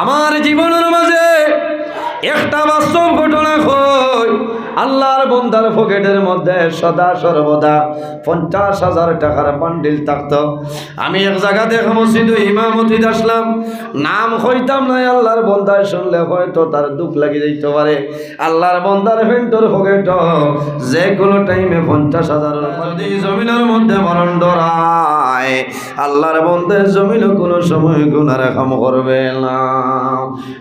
আমার জীবনের মাঝে একটা বাস্তব ঘটনা কই। আল্লাহর বান্দার পকেটের মধ্যে সদা সর্বদা 50,000 টাকার বান্ডিল থাকতো। আমি এক জায়গাতে মসজিদে ইমামতি আসলাম, নাম হইতাম না। আল্লাহর বান্দায় শুনলে হয়তো তার দুঃখ লাগি যাইতে পারে। আল্লাহর বান্দার পেন্টর পকেট যে কোনো টাইমে 50,000 যদি জমিনের মধ্যে মরণ ডরায়, আল্লাহর বান্দার জমিনে কোনো সময় গুনাহ কাম করবে না।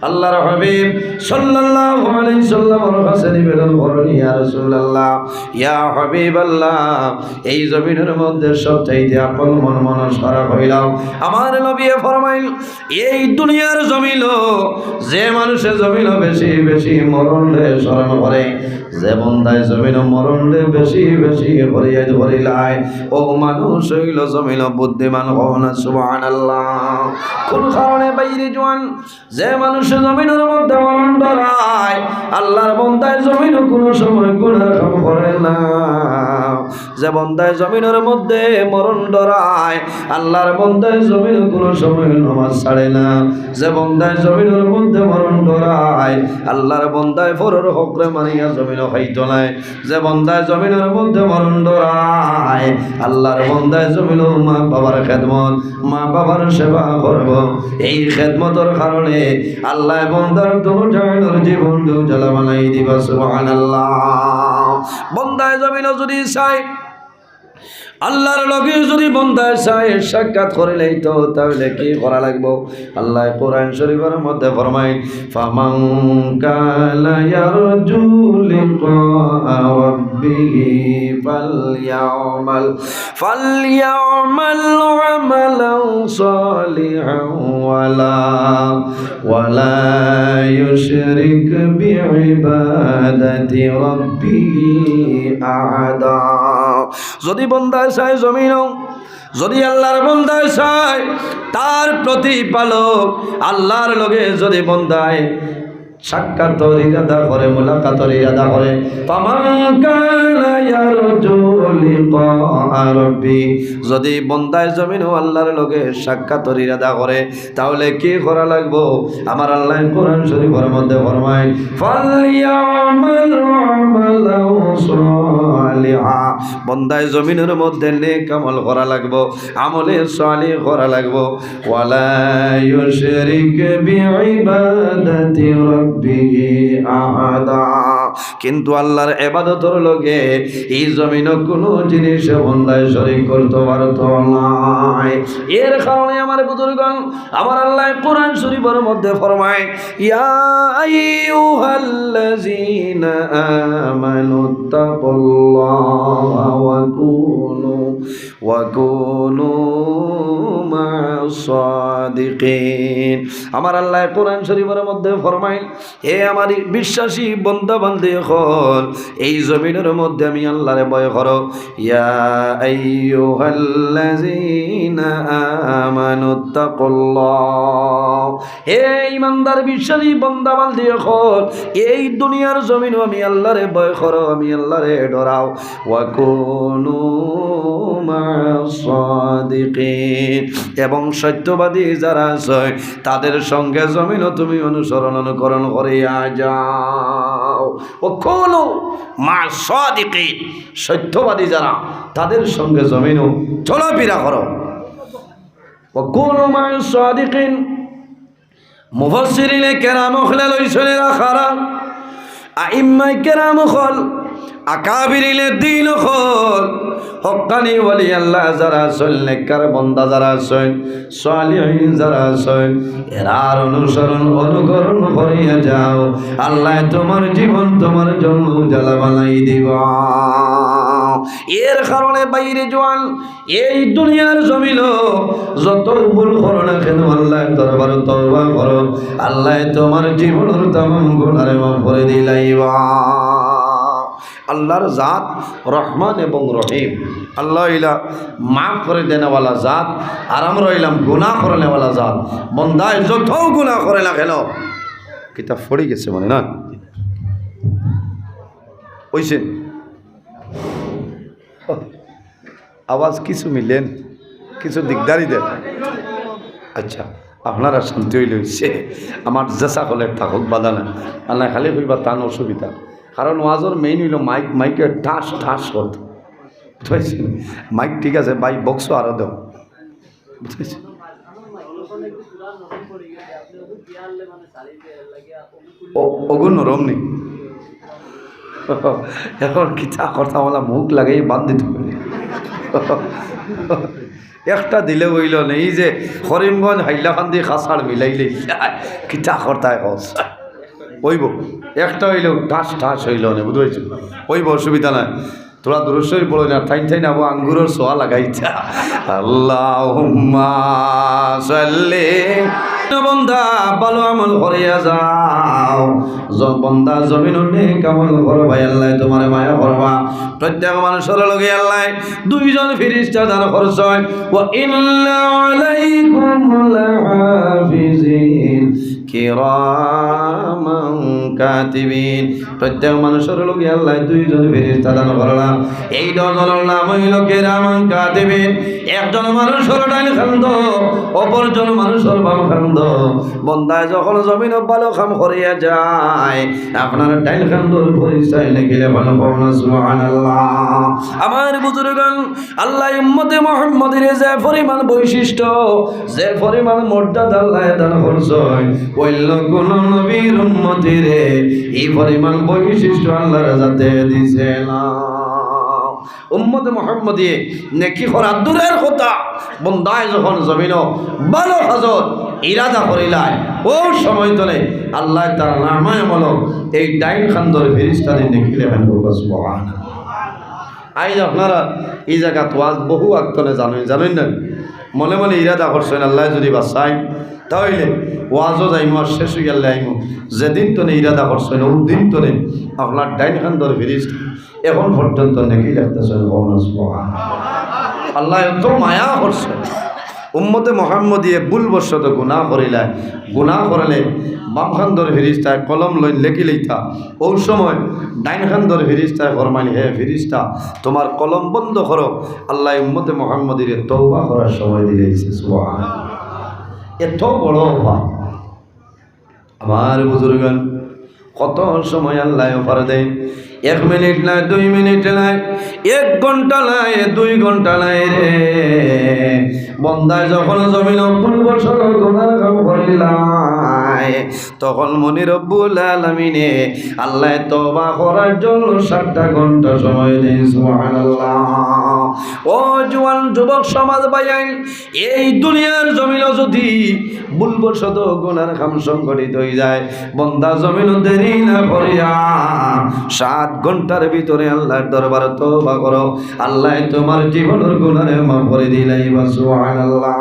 আল্লাহর হাবিব সাল্লাল্লাহু আলাইহি সাল্লামের কাছে নিবেদন করেন, ইয়া রাসূলুল্লাহ, ইয়া হাবিবাল্লাহ, এই জমিনের মধ্যে সবচাইতে আপন মন মনসারা হইলাম। আমার নবী ফরমাইল, এই দুনিয়ার জমিন যে মানুষের জমিন বেশি বেশি মরণে স্মরণ করে, যে বন্দায় জমিন মরণে বেশি বেশি হরিয়া ধরিলায়, ও মানুষ হইল জমিন বুদ্ধিমান হও না। সুবহানাল্লাহ। কোন কারণে বাইরে জোয়ান যে মানুষ জমিনের মধ্যে মরণ ডরায়, আল্লাহর বান্দায় জমিন কোনো সময় গুনাহ কাম করে না। যে বান্দায় জমিনের মধ্যে মরণ ডরায়, আল্লাহর বান্দায় জমিন কোনো সময় নামাজ ছাড়ে না। যে বান্দায় জমিনের মধ্যে মরণ ডরায়, আল্লাহর বান্দায় ফরর হকরে মানিয়া জমিন খাইতো নাই। যে বান্দায় জমিনের মধ্যে মরণ ডরায়, আল্লাহর বান্দায় জমিন মা বাবার খেদমত, মা বাবার সেবা করব। এই খেদমতের কারণে আল্লাহ বান্দার দুজনের জীবন দুজলা বানাই দিবা। সুবহানাল্লাহ। বান্দায় জমিন যদি চাই, আল্লাহর লগে যদি বান্দায় চাই সাক্ষাৎ করে লইতো, তাহলে কি করা লাগবো? আল্লাহ কোরআন শরীফের মধ্যে ফরমায়, ফামান কানা ইয়ারজু লিকা রাব্বিহি ফালইয়ামাল আমালান সালিহান ওয়ালা ইউশরিক বিইবাদাতি রাব্বিহি আহাদা। যদি বান্দায় চায় জমিন, যদি আল্লাহর বান্দায় চায় তার প্রতিপালক আল্লাহর লগে যদি বান্দায় সাক্ষাতের ইরাদা করে, মুলাকাতের ইরাদা করে, ফামান কানা ইয়ারজু লিকা রাব্বি, যদি বান্দায় জমিন ও আল্লাহর লগে সাক্ষাতের ইরাদা করে, তাহলে কি করা লাগবো? আমার আল্লাহ কোরআন শরীফের মধ্যে ফরমায়, ফালইয়ামাল আমালান সালিহা, বান্দায় জমিনের মধ্যে নেক আমল করা লাগবো, আমলে সালিহ করা লাগবো। ওয়ালা ইউশরিক বিইবাদাতি রাব্বিহি আহাদা, কিন্তু আল্লাহর ইবাদতের লগে এই জমিন কোনো জিনিস বান্দায় শরীক করতে পারত না। এর কারণে আমার বুজুর্গণ, আমার আল্লাহ কোরআন শরীফের মধ্যে ফরমায়, ইয়া আইয়ুহাল্লাযীনা আমানুত্তাকুল্লাহা ওয়া কুনু মা'আস সাদিকিন। আমার আল্লাহ কোরআন শরীফের মধ্যে ফরমায়, হে আমার বিশ্বাসী বান্দা বান্দী হল, এই জমিনের মধ্যে আমি আল্লাহরে ভয় করো। ইয়া আইয়ুহাল্লাযীনা আমানুত্তাকুল্লাহ, হে ঈমানদার বিশ্বাসী বান্দা বান্দী হল, এই দুনিয়ার জমিনও আমি আল্লাহরে ভয় করো, আমি আল্লাহরে ডরাও। ওয়া কুনু মা'আস সাদিকিন, এবং সত্যবাদী যারা আছে তাদের সঙ্গে জমিনও তুমি অনুকরণ করিয়া যাও। ও কুনু মা'আস সাদিকিন, সত্যবাদী যারা তাদের সঙ্গে জমিনও চলাফেরা করো। ও কুনু মা'আস সাদিকিন, মুফাসসিরিনে কেরাম হলে লইছেন রাখারা, আইম্মাই কেরাম হল, আকাবিরিনে দিন হল, হক্কানি ওয়ালি আল্লাহ যারা আছেন, নেককার বান্দা যারা আছেন, সালিহিন যারা আছেন, এরার অনুকরণ করিয়া যাও। আল্লাহ তোমার জীবন তোমার জন্য জ্বালা বানাই দিবা। এর কারণে বাইরে জোয়ান, এই দুনিয়ার জমিন যত ভুল করো না কেন, আল্লাহ দরবারে তওবা করো, আল্লাহ তোমার জীবনের তামাম গুনাহ মাফ করে দিলাইবা। আল্লাহর জাত রহমান এবং রহিম, আল্লাহ ইলা মাফ করে দেনেওয়ালা জাত, আর আমরা ইলাম গুনাহ করেনেওয়ালা জাত। বন্দায় যত গুনাহ করে না কেন, কিতাব পড়ে গেছে মানে না ওইছে আওয়াজ কিছু মিলেন, কিছু দিকদারি দেন। আচ্ছা, আপনারা শান্তি হইলে হইছে আমার জেসা হলে থাকুক বাধা না আল্লাহ খালি হইবা তান অসুবিধা কারণ ওয়াজর মেইন হইল মাইকে ঠাস ঠাস করতো বুঝতে মাইক ঠিক আছে বাইক বক্সও আরও দেও বুঝতে ওগুন নরম নেই এখন কিতা কথা বলা মুখ লাগাই বাদ দিতে একটা দিলে হইল না এই যে করিমগঞ্জ হাইলাকান্দি খাসার মিলাইলে কিতা কর্তায় হইব একটা হইলেও ঠাস ঠাস হইল না বুঝতে পারছি হইব অসুবিধা নাই তোরা দূরস্বরী পড়ো না ঠাইন ঠাইন আবো আঙ্গুরের সোয়া লাগাইছা আল্লাহুম্মা সাল্লি বন্দা ভালো আমল করিয়া যাও বন্দা জমিন নেক আমল করবা আল্লাহ তোমার মায়া করবা প্রত্যেক মানুষের লগে আল্লাহ দুইজন ফেরেশতা দান করছ ওয়া ইন্না আলাইকুম লাহাফিজিন কিরামান কাতিবিন প্রত্যেক মানুষের লগে আল্লাহ দুইজন ফেরেশতা দান করলা এই দুজনের নাম হইল কিরামান কাতিবিন একজন মানুষের ডাইন খান্দ অপরজন মানুষের বাম খান্দ বন্দায় যখন জমিন ভালো কাম করিয়া যায় আপনার ডাইন খান্দর পরিচয় লিখিলে ভালো পাওনা সুবহানাল্লাহ আমার বুজুর্গগণ আল্লাহ উম্মতে মুহাম্মদের যে পরিমাণ বৈশিষ্ট্য যে পরিমাণ মর্যাদা আল্লাহ দান করছেন অন্য কোন নবীর উম্মতের এই পরিমাণ বৈশিষ্ট্য আল্লাহর যাতে দিছে না উম্মতে মুহাম্মদী নেকি করা দূরের কথা বন্দায় যখন জমিন ভালো হাজত ইরাদা করিলাই ও সময় তলে আল্লাহ তার নামায় বলো এই ডাইন খান্দর ফেরেশতাদের নেকি লেখেন সুবহানাল্লাহ আইজ আপনারা এই জায়গা ওয়াজ বহু আগতনে জানেন না মনে মনে ইরাদা করছেন আল্লাহ যদি বাসাই তাহলে ওয়াজও যাইমো আর শেষ হয়ে গেলে আইমো যেদিন তনে ইরাদা করছেন ওই দিন তনে আপনার ডাইন খান্দর ফেরেশতা এখন পর্যন্ত নেকি লিখতেছেন আল্লাহ এত মায়া করছে উম্মতে মুহাম্মদিয়ে ভুলবশত গুনাহ করিলায় গুনাহ করলে বাম খান্দর ফেরেশতায় কলম লইন লেখি লইতা ওই সময় ডাইন খান্দর ফেরেশতায় ফরমাইল হে ফেরেশতা তোমার কলম বন্ধ করো আল্লাহ উম্মতে মুহাম্মদিরে তওবা করার সময় দিয়েছে সুবহানাল্লাহ এত বড় অভাব আমার বুজুর্গগণ কত সময় আল্লাহ অফার দেয় 1 মিনিট নাই 2 মিনিট নাই 1 ঘন্টা নাই 2 ঘন্টা নাই রে বন্দায় যখন জমিন ভুলবশত গুনাহ কাম করিলাই তখন মনি রব্বুল আলামিনে আল্লাহ তওবা করার জন্য 7টা ঘন্টা সময় দেন সুবহানাল্লাহ ও জওয়ান যুবক সমাজ ভাইয়াই এই দুনিয়ার জমিন যদি ভুলবশত গুনার কাম সংগঠিত হয়ে যায় বন্দা জমিন দেরি না করিয়া 7 ঘন্টার ভিতরে আল্লাহর দরবারে তওবা করো আল্লাহ তোমার জীবনের গুনাহে মাফ করে দিলাইবা সুবহানাল্লাহ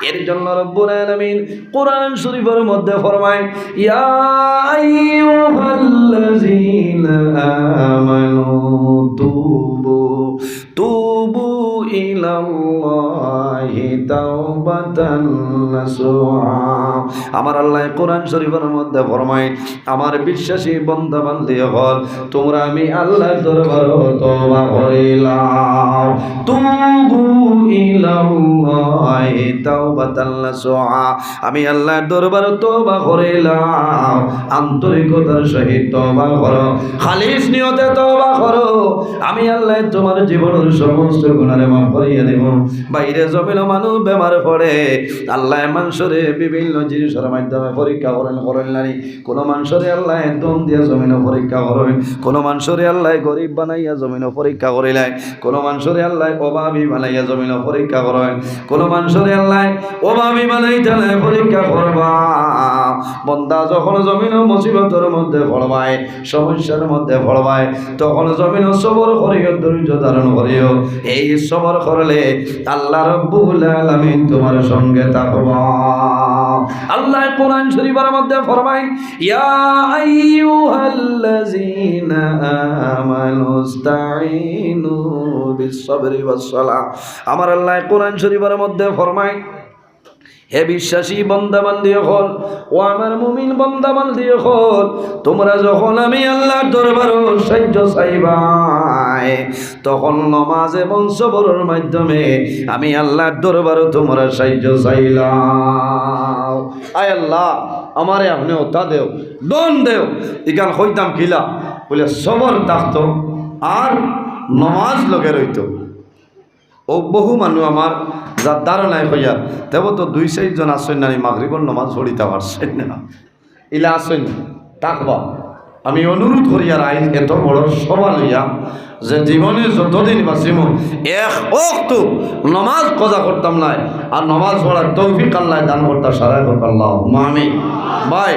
এর জন্য রব্বুল আলামিন কোরআন শরীফের মধ্যে ফরমায় ইয়া আইয়ুহাল্লাযীনা আমানু তুবু ইলাল্লাহি তাওবাতান নাসুহা আমার আল্লাহ কোরআন শরীফের মধ্যে ফরমায় আমার বিশ্বাসী বান্দা বান্দি হল তোমরা আমি আল্লাহর দরবারে তওবা করিলাম তুবু ইলাল্লাহি তাওবাতান নাসুহা আমি আল্লাহর দরবারে তওবা করিলাম আন্তরিকতার সহিত তওবা করো খালিস নিয়তে তওবা করো আমি আল্লাহ তোমার জীবনের সমস্ত গুনাহে মাফ করিয়ে দেব বাইরে জমিন মানুষ বেমার পড়ে আল্লাহ মানুষরে বিভিন্ন জিনিসের মাধ্যমে পরীক্ষা করেন নারী কোনো মানুষরে আল্লাহ দম দিয়া জমিনও পরীক্ষা করেন কোনো মানুষরে আল্লাহ গরিব বানাইয়া জমিনও পরীক্ষা করিলাই কোনো মানুষরে আল্লাহ অভাবী বানাইয়া জমিনও পরীক্ষা করেন কোনো মানুষরে আল্লাহ অভাবী বানাইতে পরীক্ষা করবা বন্দা যখন জমিনও মুসিবতের মধ্যে পড়বায় সমস্যার মধ্যে পড়বায় তখন জমিনও সবর করিও ধৈর্য ধারণ করিও এই সবর করলে আল্লাহ রাব্বুল আলামিন তোমার সঙ্গে থাকবা আল্লাহ কোরআন শরীফের মধ্যে ফরমায় ইয়া আইয়ুহাল্লাযীনা আমানুস্তাঈনু বিস-সাবরি ওয়াস-সালাহ আমার আল্লাহ কোরআন শরীফের মধ্যে ফরমায় হে বিশ্বাসী বান্দাবান্দি হল, ও আমার মুমিন বান্দাবান্দি হল, তোমরা যখন আমি আল্লাহর দরবারে সাহায্য চাইবাই, তখন নামাজ এবং সবরের মাধ্যমে আমি আল্লাহর দরবারে তোমরা সাহায্য চাইলাম। আয় আল্লাহ, আমারে আপনি ওটা দেও, দন দেও। ইকান হইতাম কিলা বলে সবর থাকতো আর নমাজ লগে রইত। ও বহু মানুষ আমার যার ধারণায় হইয়া তেব তো 2-4 জন আসেন না মাগরিবর নমাজ পড়িতে পারছেন না, ইলা আসেন তাকবা। আমি অনুরোধ করি আর আইন এত বড় সভা লইয়া যে জীবনে যতদিন বাঁচিব এক ওয়াক্ত নমাজ কজা করতাম না, আর নমাজ পড়ার তৌফিক আল্লাহ দান করতাম সারা হোক আল্লাহ আমি। ভাই,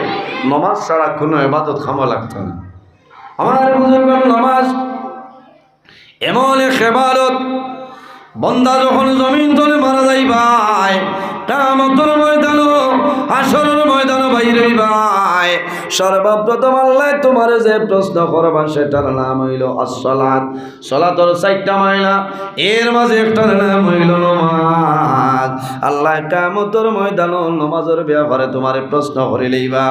নমাজ ছাড়া কোনো ইবাদত খামা লাগতো না। আমার বুজুর্গ, নমাজ এমন এক ইবাদত, বন্দা যখন জমিন তলে মারা যাই ভাই, কিয়ামতের ময়দান, হাসরের ময়দান বাইরে ভাই, সর্বপ্রথম আল্লাহ তোমার যে প্রশ্ন করবা সেটার নাম হইল আসসালাত। সালাতের 4টা মাইলা, এর মাঝে একটার নাম হইল নামাজ। আল্লাহ কিয়ামতের ময়দান নামাজের ব্যাপারে তোমার প্রশ্ন করিলেইবা।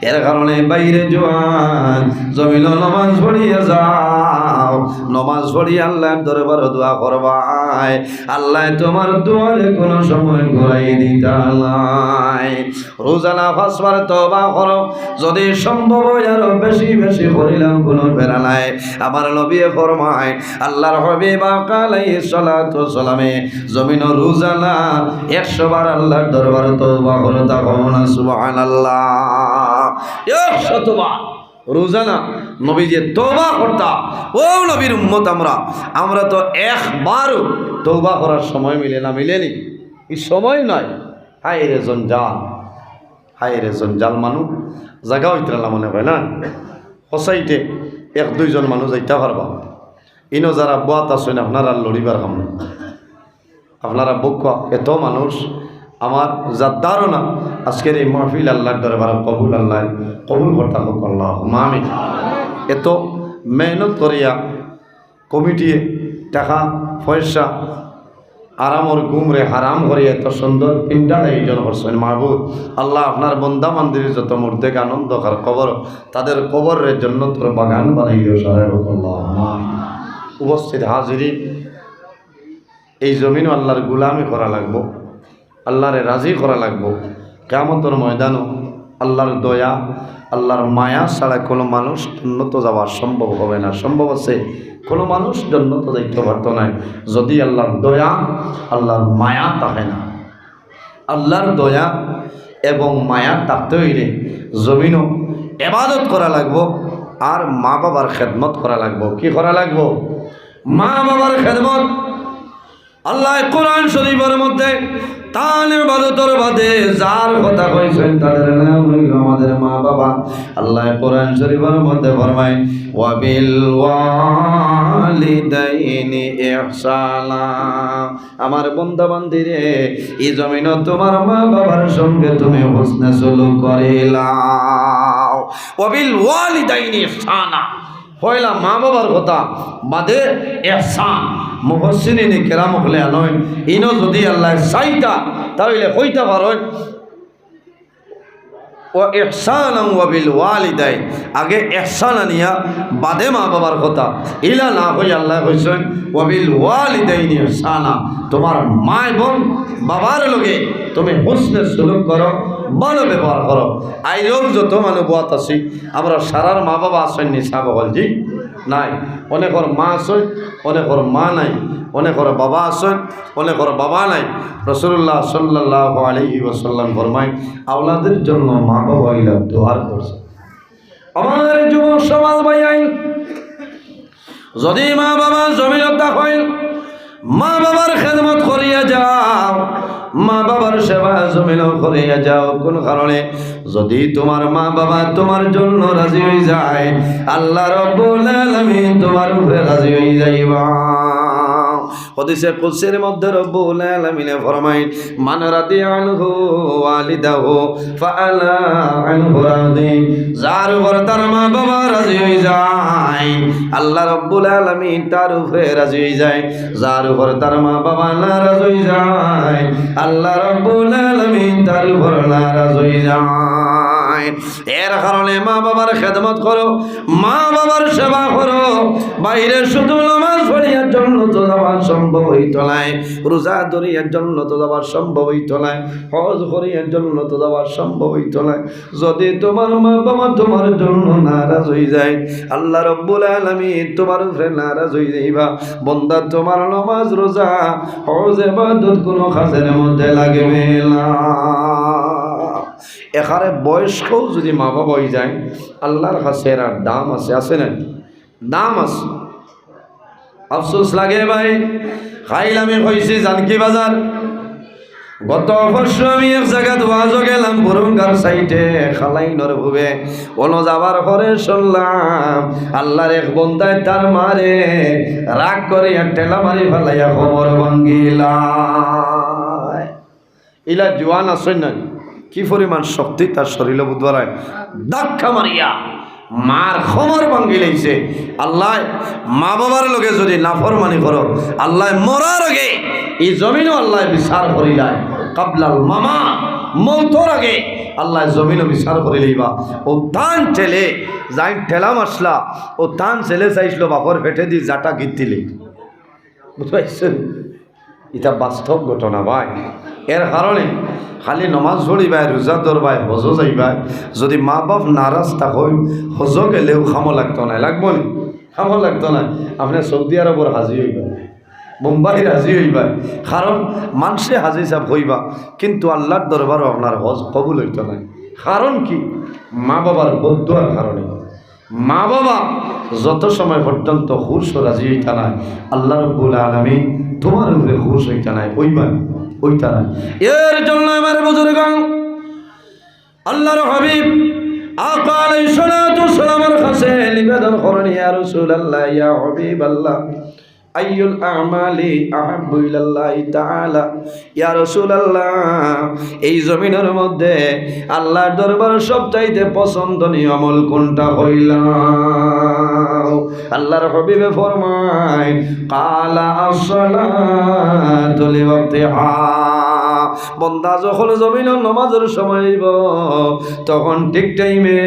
এর কারণে বাইরে জওয়ান জমিন নামাজ পড়িয়া যাও, নামাজ পড়ি আল্লাহর দরবারে দোয়া করবাই। আল্লাহ তোমার দোয়ারে কোনো সময় ঘুরাই দিতা নাই। রোজানা 5 বার তওবা করো, যদি সম্ভব হয় আরো বেশি বেশি করিলাম কোনো বেড়া নাই। আমার নবী ফরমায়, আল্লাহর হাবিব আলাইহিস সালাতু ওয়াস সালামে জমিন রোজানা 100 বার আল্লাহর দরবারে তওবা করো, তাকওনা সুবহানাল্লাহ। 100 বার রোজানা নবী যে তওবা করতা, ও নবীর উম্মত আমরা তো একবারও তওবা করার সময় মিলেনি। এই সময় নয়। হায় রে জঞ্জাল, হায় রে জঞ্জাল। মানুষ জায়গা হইতরা মনে হয় না, সচাইতে 1-2 জন মানুষ যাইতে পারবা। ইনো যারা বাত আছেন আপনারা লড়িবার কাম না, আপনারা বকুয়া এত মানুষ। আমার যার ধারণা আজকের এই মাহফিল আল্লাহর দরবারে কবুল, আল্লাহ কবুল করতে হোক আল্লাহ আমিন। এত মেহনত করিয়া কমিটি টাকা পয়সা আরামর গুমরে হারাম করিয়া এত সুন্দর পিন্ডার আয়োজন করছেন মাহবুব। আল্লাহ আপনার বন্দা মন্দিরে যত মুর্দেক আনন্দ কার কবর, তাদের কবরের জন্য তোর বাগান বানাইও সারা হোক আল্লাহ আমিন। উপস্থিত হাজিরি, এই জমিনও আল্লাহর গুলামি করা লাগবো, আল্লাহরে রাজি করা লাগবো। কিয়ামতের ময়দানও আল্লাহর দয়া, আল্লাহর মায়া ছাড়া কোনো মানুষ উন্নত যাওয়া সম্ভব হবে না। সম্ভব আছে কোনো মানুষ উন্নত যাইতে পারত না যদি আল্লাহর দয়া, আল্লাহর মায়া থাকে না। আল্লাহর দয়া এবং মায়া থাকতে হইলে জমিনও ইবাদত করা লাগবো, আর মা বাবার খেদমত করা লাগবো। কি করা লাগবো? মা বাবার খেদমত। আল্লাহ কোরআন শরীফের মধ্যে তার ইবাদতের বাদে যার কথা কইছেন তাদের নাম হইল আমাদের মা বাবা। আল্লাহ কোরআন শরীফের মধ্যে ফরমায়, ওয়া বিল ওয়ালিদাইনি ইহসানা। আমার বান্দা বান্দিরে, এই জমিনে তোমার মা বাবার সঙ্গে তুমি হুসনে সুলুক করিলাও। ওয়া বিল ওয়ালিদাইনি ইহসানা, পয়লা মা বাবার কথা বাদে ইহসান। মুফাসসিরিনে কেরাম হলে নয়, ইনো যদি আল্লাহ চাইতা তাহলে হইতে পারেন ও ইহসানান ওয়া বিল ওয়ালিদাইন, আগে ইহসান আনিয়া বাদে মা বাবার কথা। ইলা না হই আল্লাহ কইছেন ওয়া বিল ওয়ালিদাইনি ইহসানা, তোমার মা এবং বাবার লগে তুমি হুসনে সুলুক করো, ভালো ব্যবহার করো। আইরোর যত মানুষ বাত আছি আমরা সারার মা বাবা আসেন নি সাবল জি নাই, অনেকর মা আসেন, অনেকর মা নাই, অনেকর বাবা আসেন, অনেকর বাবা নাই। রাসূলুল্লাহ সাল্লাল্লাহু আলাইহি ওয়াসাল্লাম ফরমায়, আওলাদের জন্য মা বাবা ইলা দোয়া করছে। আমার যুবক সমাজ ভাই, যদি মা বাবা জমিনত হয়, মা বাবার খেদমত করিয়া যাও, মা বাবার সেবা জমিন করিয়া যাও। কোন কারণে? যদি তোমার মা বাবা তোমার জন্য রাজি হয়ে যায়, আল্লাহ রাব্বুল আলামিন তোমার উপরে রাজি হয়ে যাইবা। হাদিসে কুদসির মধ্যে রব্বুল আলামিন ফরমায় মান রাদিয়া আনহু ওয়ালিদাহু ফাআলা আনহু রাদি, যার উপর তার মা বাবা রাজি হয়ে যায় আল্লাহ রব্বুল আলামিন তার উপরে রাজি হয়ে যায়, যার উপর তার মা বাবা নারাজ হয়ে যায় আল্লাহ রব্বুল আলামিন তার উপর নারাজ হয়ে যায়। এর কারণে মা বাবার খেদমত করো, মা বাবার সেবা করো। বাইরে শুধু নামাজ পড়িয়ার জন্য তো যাওয়ার সম্ভব হইত নাই, রোজা ধরিয়ার জন্য তো যাওয়ার সম্ভব হইত নাই, হজ করিয়ার জন্য তো যাওয়ার সম্ভব হইত নাই। যদি তোমার মা বাবা তোমার জন্য নারাজ হয়ে যায় আল্লাহ রব্বুল আলামিন তোমার উপরে নারাজ হয়ে যাইবা। বন্দা তোমার নামাজ রোজা হজ ইবাদত কোনো কাজের মধ্যে লাগবে না। এখানে বয়স্কও যদি মা বাবা হয়ে যায় আল্লাহর কাছে এর দাম আছে, আছে না? দাম আছে। আফসোস লাগে ভাই, খাইলামে কইছি জানকি বাজার। গত বছর আমি এক জায়গা ওয়াজও গেলাম বরুঙ্গার সাইডে খালাইনর ভুবে, কোনো যাবার পরে শুনলাম আল্লাহর এক বন্দায় তার মারে রাগ করে ঠেলা মারি ফেলাইয়া খবর ভাঙ্গিলা। ইলা জোয়ান আসেন না, কি পরিমাণ শক্তি তার শরীরে বুধবার ধাক্কা মারিয়া মার খবর ভাঙ্গি লাইছে। আল্লাহ মা বাবার লগে যদি নাফরমানি করো আল্লাহ মরার আগে এই জমিনও আল্লাহ বিচার করিলায়, কাবলাল মামা মৌতর আগে আল্লাহ জমিনও বিচার করে লইবা। ও তান ঠেলে যাই ঠেলা মাসলা, ও তান ছেলে চাইছিল বাপর পেটে দিয়ে জাটা গিতিলে, বুঝতে পারছেন? এটা বাস্তব ঘটনা ভাই। এর কারণে খালি নমাজ পড়িবাই, রোজা ধরবাই, হজও যাইবাই, যদি মা বাপ নারাজ থাকেন হজ গেলেও খামো লাগতো না, লাগবো নি? খামো লাগতো না। আপনি সৌদি আরবর হাজি হইবা, মুম্বাইয়ের হাজি হইবা, কারণ মানুষে হাজি সাহেব হইবা কিন্তু আল্লাহর দরবারও আপনার হজ কবুল হইতো না। কারণ কি? মা বাবার বদুয়ার কারণে। মা বাবা যত সময় পর্যন্ত খুশ রাজি হইতা নাই আল্লাহ রাব্বুল আলামিন তোমার উপরে খুশ হইতা নাই, ওইটা নাই। এর জন্য আমার বুজুর্গান আল্লাহর হাবিব আকা আলাইহিস সালাতু ওয়াস সালামের কাছে নিবেদন করেন, ইয়া রাসূলুল্লাহ ইয়া হাবিবাল্লাহ আইয়ুল আমালি আহাব্বু ইলাল্লাহি তাআলা, ইয়া রাসূলুল্লাহ এই জমিনের মধ্যে আল্লাহর দরবারে সবচাইতে পছন্দনীয় আমল কোনটা হইল? আল্লাহর হাবিবে ফরমায় কালা আসসালাতু লিওয়াক্তিহা, বন্দা যখন জমিনের নামাজের সময় হইব তখন ঠিক টাইমে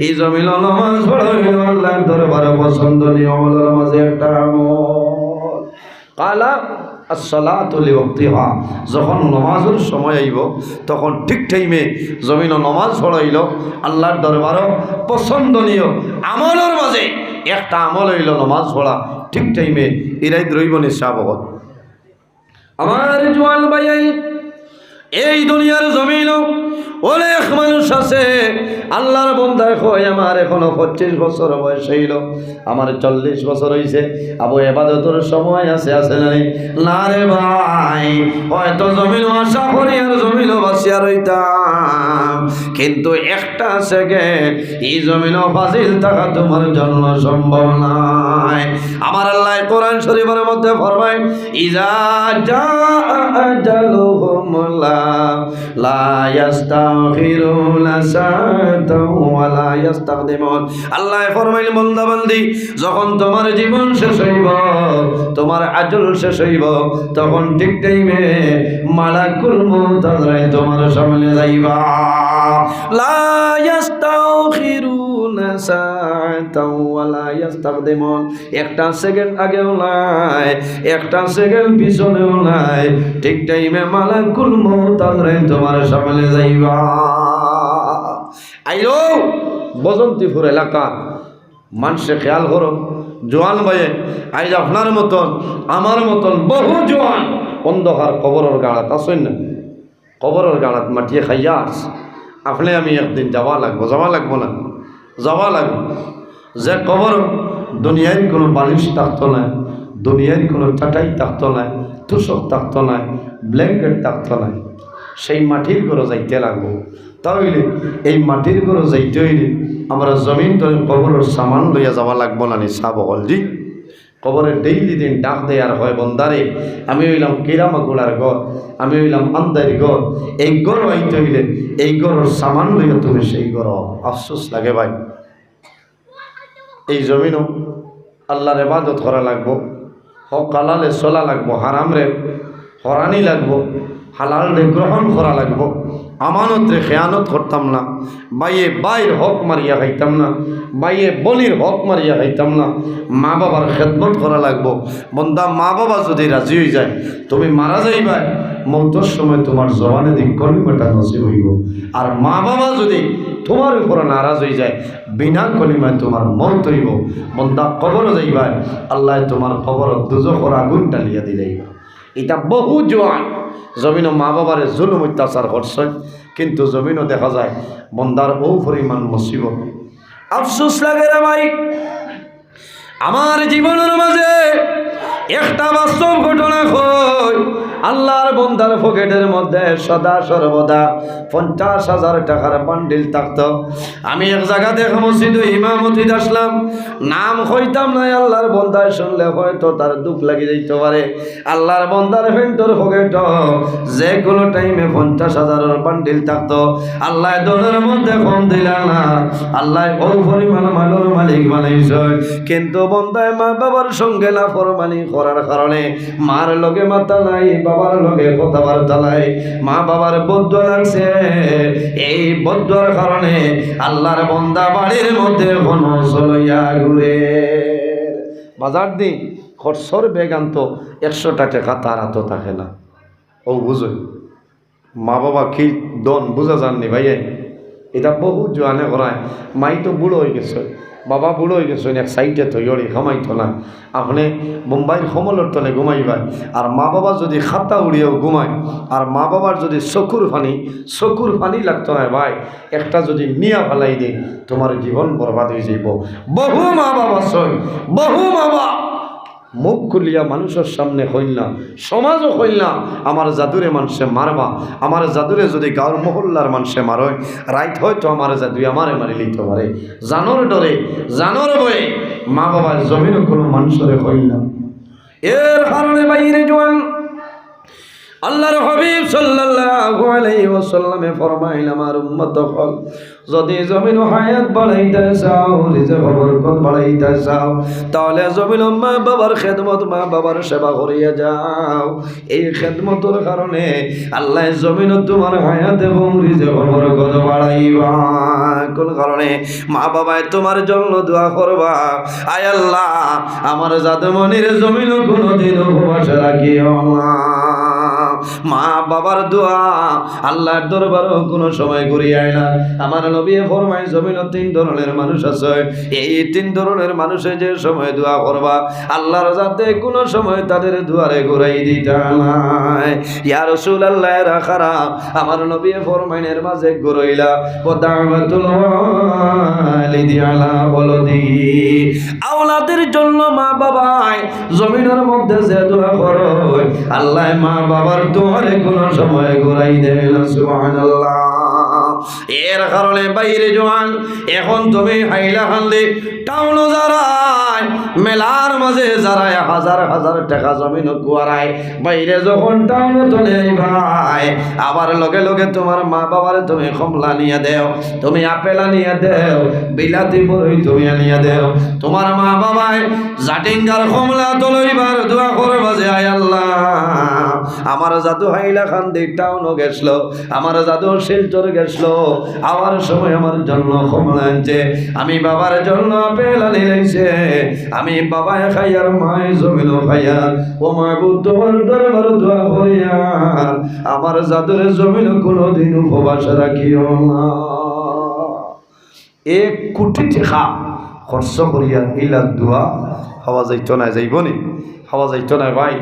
এই জমিনের নামাজ পড়াইল আল্লাহর দরবারে পছন্দনীয় আমলের মাঝে একটা আমল। কালা আসসালাতু লিওয়াক্তিহা, যখন নামাজের সময় আইব তখন ঠিক টাইমে জমিন নামাজ পড়াইল আল্লাহর দরবারে পছন্দনীয় আমলের মাঝে একটা আমল হইল নামাজ পড়া ঠিক টাইমে। এরাই রইব নিঃসাবগত। আমার জোয়ান ভাই, এই দুনিয়ার জমিন অনেক মানুষ আছে আল্লাহর বন্দায় কয় আমার এখনো 25 বছর বয়স হইল, আমার 40 বছর হইছে, আবু ইবাদতের সময় আছে, আছে না রে ভাই? হয়তো জমিন আশা করি আর জমিনও বাঁচিয়া রইতাম, কিন্তু একটা সেকেন্ড এই জমিনও ফাজিল থাকা তোমার জন্য সম্ভব নয়। আমার আল্লাহ কোরআন শরীফের মধ্যে ফরমায় ইজা জাআ আজালুহুম লা ইস্তাখিরুনা সাআতাও ওয়া লা ইস্তাকদিমুন। আল্লাহ ফরমাইল বান্দা বান্দি যখন তোমার জীবন শেষ হইব, তোমার আজল শেষ হইব, তখন ঠিক টাইমে মালাকুল মউত আজরাইল তোমার সামনে যাইবা। লা ইস্তাখিরুনা সাআতাও ওয়া লা ইস্তাকদিমুন, একটা সেকেন্ড আগেও নাই, একটা সেকেন্ড পিছনেও নাই, ঠিক টাইমে মালাকুল মউত আজরাইল তোমার সামনে যাইবা। আইলো বজন্তিপুর এলাকা মানুষে খেয়াল করো, জোয়ান ভাইয়ে আইজ আপনার মতন আমার মতন বহু জোয়ান অন্ধকার কবরের গাড়াত আসেন না, কবরের গাড়াত মাটিয়ে খাইয়া আসছে। আপনি আমি একদিন যাওয়া লাগবো না, যাওয়া লাগবো। যে কবর দুনিয়ায় কোনো বালিশ থাকতো না, দুনিয়ার কোনো চাটাই থাকতো না, তুষক থাকতো না, ব্ল্যাঙ্কেট থাকতো না, সেই মাটির ঘরে যাইতে লাগবো। তাহলে এই মাটির ঘরে যাইতে হইলে আমরা জমিন তলে কবরের সামান লইয়া যাওয়া লাগবো না নি? সাবল জি কবরে ডেইলি দিন ডাক দেয় আর হয় বন্দারে আমি হইলাম কিরামাগুড়ার ঘর, আমি হইলাম আন্দারি ঘর, এই ঘর হইতে হইলে এই ঘরের সামান লইয়া তুমি সেই ঘর। আফসোস লাগে ভাই, এই জমিনও আল্লাহর ইবাদত করা লাগবো, হক হালালে চলা লাগবো, হারাম রে হরানি লাগবো, হালাল রে গ্রহণ করা লাগবো, আমানত রে খেয়ানত করতাম না, বাইয়ে বাইর হক মারিয়া খাইতাম না, বাইয়ে বলির হক মারিয়া খাইতাম না, মা বাবার খেদমত করা লাগবো। বন্দা মা বাবা যদি রাজি হয়ে যায় তুমি মারা যাইবা, মৌতের সময় তোমার জবানে দিক কলিমাটা নসিব হইব। আর মা বাবা যদি তোমার উপর নারাজ হয়ে যায় বিনা কলিমায় তোমার মৌত হইব। বন্দা কবর যাইবা, আল্লাহ তোমার কবর দুজখর আগুন ডালিয়া দিলাইবা। এটা বহু জোয়ান জমিনও মা বাবারে জুলুম অত্যাচার করছে, কিন্তু জমিনও দেখা যায় বন্দার বহু পরিমাণ মুসিবত। আফসোস লাগে রে ভাই, আমার জীবনের মাঝে একটা বাস্তব ঘটনা কই। আল্লাহর বন্দার পকেটের মধ্যে সদা সর্বদা 50,000 টাকার বান্ডিল থাকতো। আমি এক জায়গাতে মসজিদে ইমামতিতে আসলাম, নাম হইতাম না, আল্লাহর বন্দায় শুনলে হয়তো তার দুঃখ লাগি যাইতে পারে। আল্লাহর বন্দার ফেন্টর পকেট যে কোনো টাইমে 50,000 বান্ডিল থাকতো। আল্লাহ দলের মধ্যে কম দিলা না, আল্লাহ বহু পরিমাণ মালের মালিক বানাইছে, কিন্তু বন্দায় মা বাবার সঙ্গে লাফরমানি করার কারণে মার লগে মাথা নাই, বাবার লগে কথাবার্তা নাই, মা বাবার বদুয়া লাগছে। এই বদুয়ার কারণে আল্লাহর বন্দা বাড়ির মধ্যে বনস লইয়া ঘুরে। বাজার দিন খরচর বেগান্ত 100টা টাকা তার হাত থাকে না। ও বুঝই মা বাবা কি দন বুঝা যাননি ভাইয়া, এটা বহু জোয়ানে করায়। মাই তো বুড়ো হয়ে গেছে, বাবা বুড়ো হয়ে গেছেন, এক সাইডে তৈরি ঘুমাইতো না। আপনি মুম্বাইয়ের সমলের তলে ঘুমাইবাই, আর মা বাবা যদি খাতা উড়িয়েও ঘুমায়, আর মা বাবার যদি চকুর পানি লাগতো না ভাই, একটা যদি মিয়া ফেলাই দিই তোমার জীবন বরবাদ হয়ে যাইব। বহু মা বাবা সই, বহু বাবা মুখ খুলিয়া মানুষের সামনে হইল না, সমাজও হইল না, আমার জাদুরে মানুষে মারবা, আমার জাদুরে যদি গাঁর মহল্লার মানুষে মারয় রাইট হয়তো আমার জাদুই আমারে মারি লিখতে পারে। জানোর ডরে জানোর বয়ে মা বাবার জমিনও কোনো মানুষের হইল না। এর কারণে বাইরে জোয়ান আল্লাহর হাবিব সাল্লাল্লাহু আলাইহি ওয়াসাল্লামে ফরমাইল, আমার উম্মত হল যদি জমিন হায়াত বাড়াইতে চাও, রিজিক বরকত বাড়াইতে চাও, তাহলে জমিন মা বাবার খেদমত, মা বাবার সেবা করিয়া যাও। এই খেদমতের কারণে আল্লাহ জমিন তোমার হায়াত এবং রিজিক বরকত বাড়াইবা। কোন কারণে? মা বাবায় তোমার জন্য দোয়া করবা, আয় আল্লাহ আমার জাদুমনির জমিন কোনোদিন উপবাস রাখিও না। মা বাবার দোয়া আল্লাহর দরবারও কোনো সময় ঘুরিয়ে না। আমার নবী ফরমায় জমিন 3 ধরনের মানুষ আছে, এই 3 ধরনের মানুষে যে সময় দোয়া করবা আল্লাহর যাতে কোনো সময় তাদের দুয়ারে ঘুরাই দিতে নাই। ইয়া রাসূলুল্লাহ রাখারা আমার নবী ফরমাইনের মাঝে ঘুরাইলা ও দাওয়াতুল ওয়ালিদি আলা ওয়ালাদি, আওলাদের জন্য মা বাবায় জমিনের মধ্যে যে দোয়া করে আল্লাহ মা বাবার দুয়ারে কোনো সময় ঘুরাই দেয় না। সুবহানাল্লাহ। এর কারণে বাইরে জোয়ান এখন তুমি হাইলা হানলে টাউন যারায় মেলার মাঝে যারায় হাজার হাজার টাকা জমিন কুয়ারায়, বাইরে যখন টাউন চলে ভাই আবার লগে লগে তোমার মা বাবার তুমি কমলা নিয়ে দেও, তুমি আপেল নিয়ে দেও, বিলাতি বড়ই তুমি আনিয়ে দেও। তোমার মা বাবায় জাটিঙ্গার কমলা তলইবার দোয়া করবা যে আয় আল্লাহ আমার জাদু হাইলা খান দি টাউন গেছিল, আমার জাদু শিলচর গেছিল, আবার সময় আমার জন্য কমলা আনছে, আমি বাবার জন্য আপেল আনি লাইছে, আমি বাবায় খাই আর মায় জমিনও খাইয়া, ও মাহবুব তোমার দরবার দোয়া হইয়া আমার জাদুর জমিন কোনোদিন উপবাস রাখিও না। 1 কোটি টাকা খরচ করিয়া ইলা দোয়া হওয়া যাইতো না, যাইবনি হওয়া যাইতো না ভাই।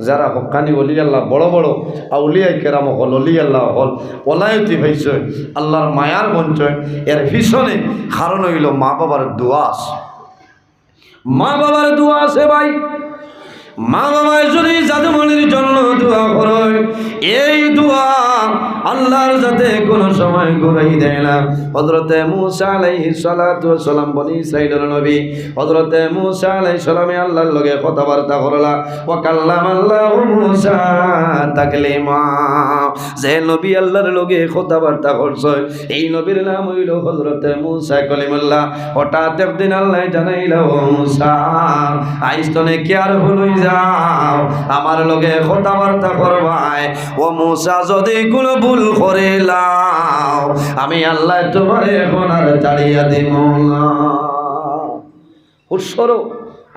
যারা হকানি অলি আল্লাহ বড় বড় আউলিয়াই কেরাম হল, অলি আল্লাহ হল, ওলায়তি হয়েছে আল্লাহর মায়ার বঞ্চয়, এর পিছনে কারণ হইল মা বাবার দোয়া আছে। মা বাবার দোয়া আছে ভাই। মা বাবায় যদি জাদুমনির জন্য দোয়া করে এই দোয়া আল্লাহর যাতে কোনো সময় ঘুরাই দেয় না। হযরতে মূসা আলাইহিস সালাতু ওয়াস সালাম বনি ইসরাঈলের নবী, হযরতে মূসা আলাইহিস সালামে আল্লাহর লগে কথাবার্তা করলা। ওয়া কাল্লামাল্লাহু মূসা তাকলিমা, যে নবী আল্লাহর লগে কথাবার্তা করছে এই নবীর নাম হইল হযরতে মূসা কলিমুল্লাহ। হঠাৎ একদিন আল্লাহ জানাইল, ও মূসা আইস্তনে কেয়ারফুল হই যাও, আমার লগে কথাবার্তা করবাই। ও মূসা যদি কোনো ভুল করে লাও আমি আল্লাহ তোমার এখন আর ছাড়িয়া দিব না। উৎসরো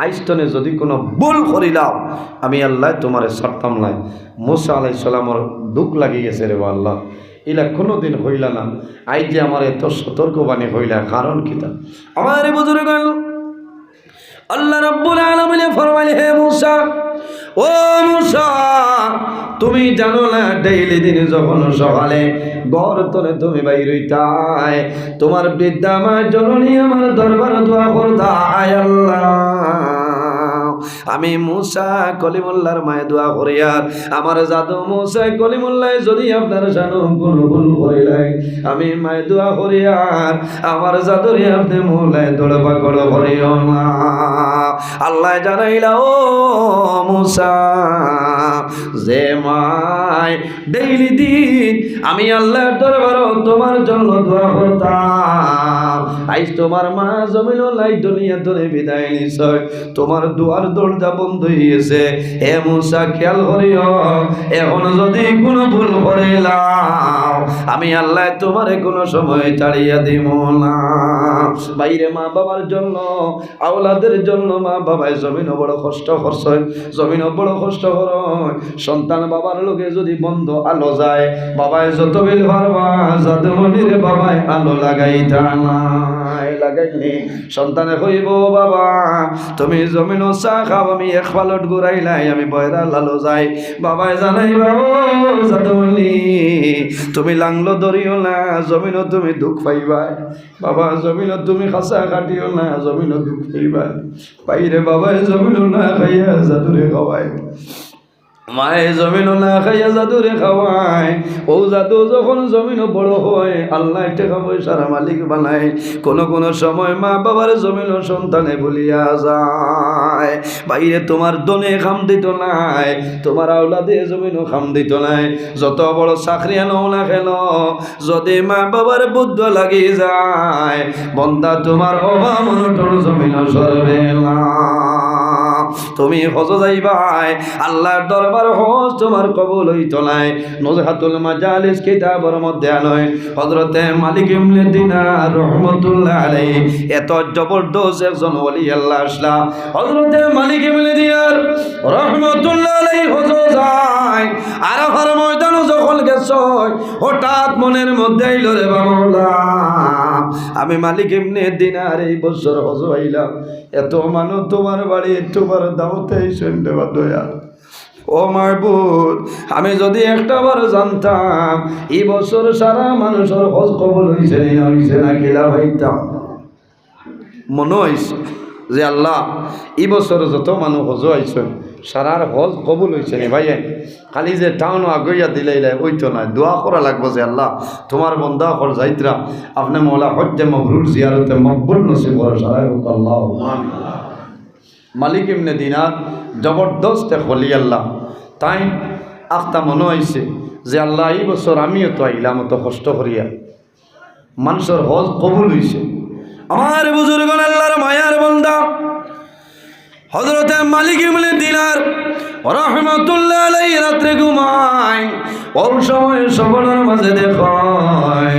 আইস্তনে যদি কোনো ভুল করিলাও আমি আল্লাহ তোমারে ছাড়তাম নাই। মূসা আলাইহিস সালামের দুঃখ লাগি গেছে রে আল্লাহ, ইলা কোনোদিন হইলা না, আই যে আমার এত সতর্কবাণী হইলা কারণ কিতা? আমার বুজুর্গ আল্লাহ রাব্বুল আলামিন ফরমাইলে, হে মূসা, ও মূসা তুমি জানো না ডেইলি দিনে যখন সকালে ঘর তলে তুমি বাইর হইতাই তোমার বৃদ্ধা মা জননী আমার দরবারে দোয়া করতা, আয় আল্লাহ আমি মূসা কলিমুল্লাহর মায়ে দোয়া করি আর আমার জাদু মূসা কলিমুল্লাহ যদি আপনার জানো কোনো ভুল করিলাই আমি মায়ে দোয়া করি আর আমার জাদুরে আপনি মোলায় দৌড়বা করো করিও না। আল্লাহ জানাইলা, ও মূসা যে মায় ডেইলি দিন আমি আল্লাহর দরবারে তোমার জন্য দোয়া করতাম, আজ তোমার মা জমিন লাই দুনিয়া ধরে বিদায় নিছে, তোমার দুয়ার দরজা বন্ধ হয়েছে। হে মূসা খেয়াল করিও, এখন যদি কোনো ভুল করিলাম আমি আল্লাহ তোমারে কোনো সময় ছাড়িয়া দিব না। বাইরে মা বাবার জন্য আওলাদের জন্য মা বাবাই জমিনও বড় কষ্ট করছে, জমিনও বড় কষ্ট করে। সন্তান বাবার লোকে যদি বন্ধ আলো যায় বাবাই যত বিল পারবা যাতে মনির বাবাই আলো লাগাইতা নাই, লাগাইনি সন্তানে কইব, বাবা তুমি জমিন চা খাও আমি এক পালট ঘুরাইলাই আমি বয়রা লালো যাই। বাবাই জানাই, বাবু যাদমনি তুমি লাংলো ধরিও না, জমিনও তুমি দুঃখ পাইবাই। বাবা জমিনও তুমি খাসা কাটিও না, জমিনও দুঃখ পাইবাই। বাইরে বাবাই জমিনও না খাইয়া জাদুরে খাওয়াই, মায়ে জমিনও না খাইয়া জাদুরে খাওয়ায়। ও জাদু যখন জমিনও বড় হয় আল্লাহ টাকা পয়সার মালিক বানায়, কোন কোন সময় মা বাবার জমিনও সন্তানে বলিয়া যায়। বাইরে তোমার দনে খাম দিত নাই, তোমার আওলাদে জমিনও খাম দিত নাই, যত বড় চাকরিয়া নও না কেন যদি মা বাবার বুদ্ধ লাগি যায় বন্দা তোমার অভাব অনটন জমিনও সরবে না। তুমি হজ যাইবাই আল্লাহর দরবার হজ তোমার কবুল হইতো নাই। নুজহাতুল মাজালিস কিতাবের মধ্যে আনয় হযরতে মালিক ইবনে দিনার রাহমাতুল্লাহ আলাইহি এত জবরদস্ত একজন ওলি আল্লাহ আসলা। হযরতে মালিক ইবনে দিনার রাহমাতুল্লাহ আলাইহি হজ যায় আরাফার ময়দানে যখন গেছ হঠাৎ মনের মধ্যে আইল, রে বাবা আমি মালিক ইবনে দিনার এই বছর হজ আইলাম, এত মানুষ তোমার বাড়ি তোমার দাওয়াতে আইছেন দেবা দয়া। ও মাহবুব আমি যদি একটা বার জানতাম এই বছর সারা মানুষের হজ কবুল হইছে না হইছে না কিলা হইতাম। মনে হইছে যে আল্লাহ এই বছর যত মানুষ হজ আইছেন সারার হজ কবুল হয়েছে নি ভাই, খালি যে টাউন আগইয়া দিলাই ওইতো না, দোয়া করা লাগবো যে আল্লাহ তোমার বন্দা হর যাইত্রা আপনি মৌলা হজ্জে মবরুর জিয়ারতে মকবুল নসিব করে সারাই হোক আল্লাহ। মালিক ইবনে দিনার জবরদস্ত হলি আল্লাহ, তাই আখতা মনে হয়েছে যে আল্লাহ এই বছর আমিও তো আইলাম তো কষ্ট করিয়া মানুষের হজ কবুল হয়েছে। আমার বুজুর্গ আল্লাহর মায়ার বন্দা হযরতে মালিক ইবনে দিনার রাহমাতুল্লাহ আলাইহি রাত্রে ঘুমায়, ওই সময় সকলের মাঝে দেখায়,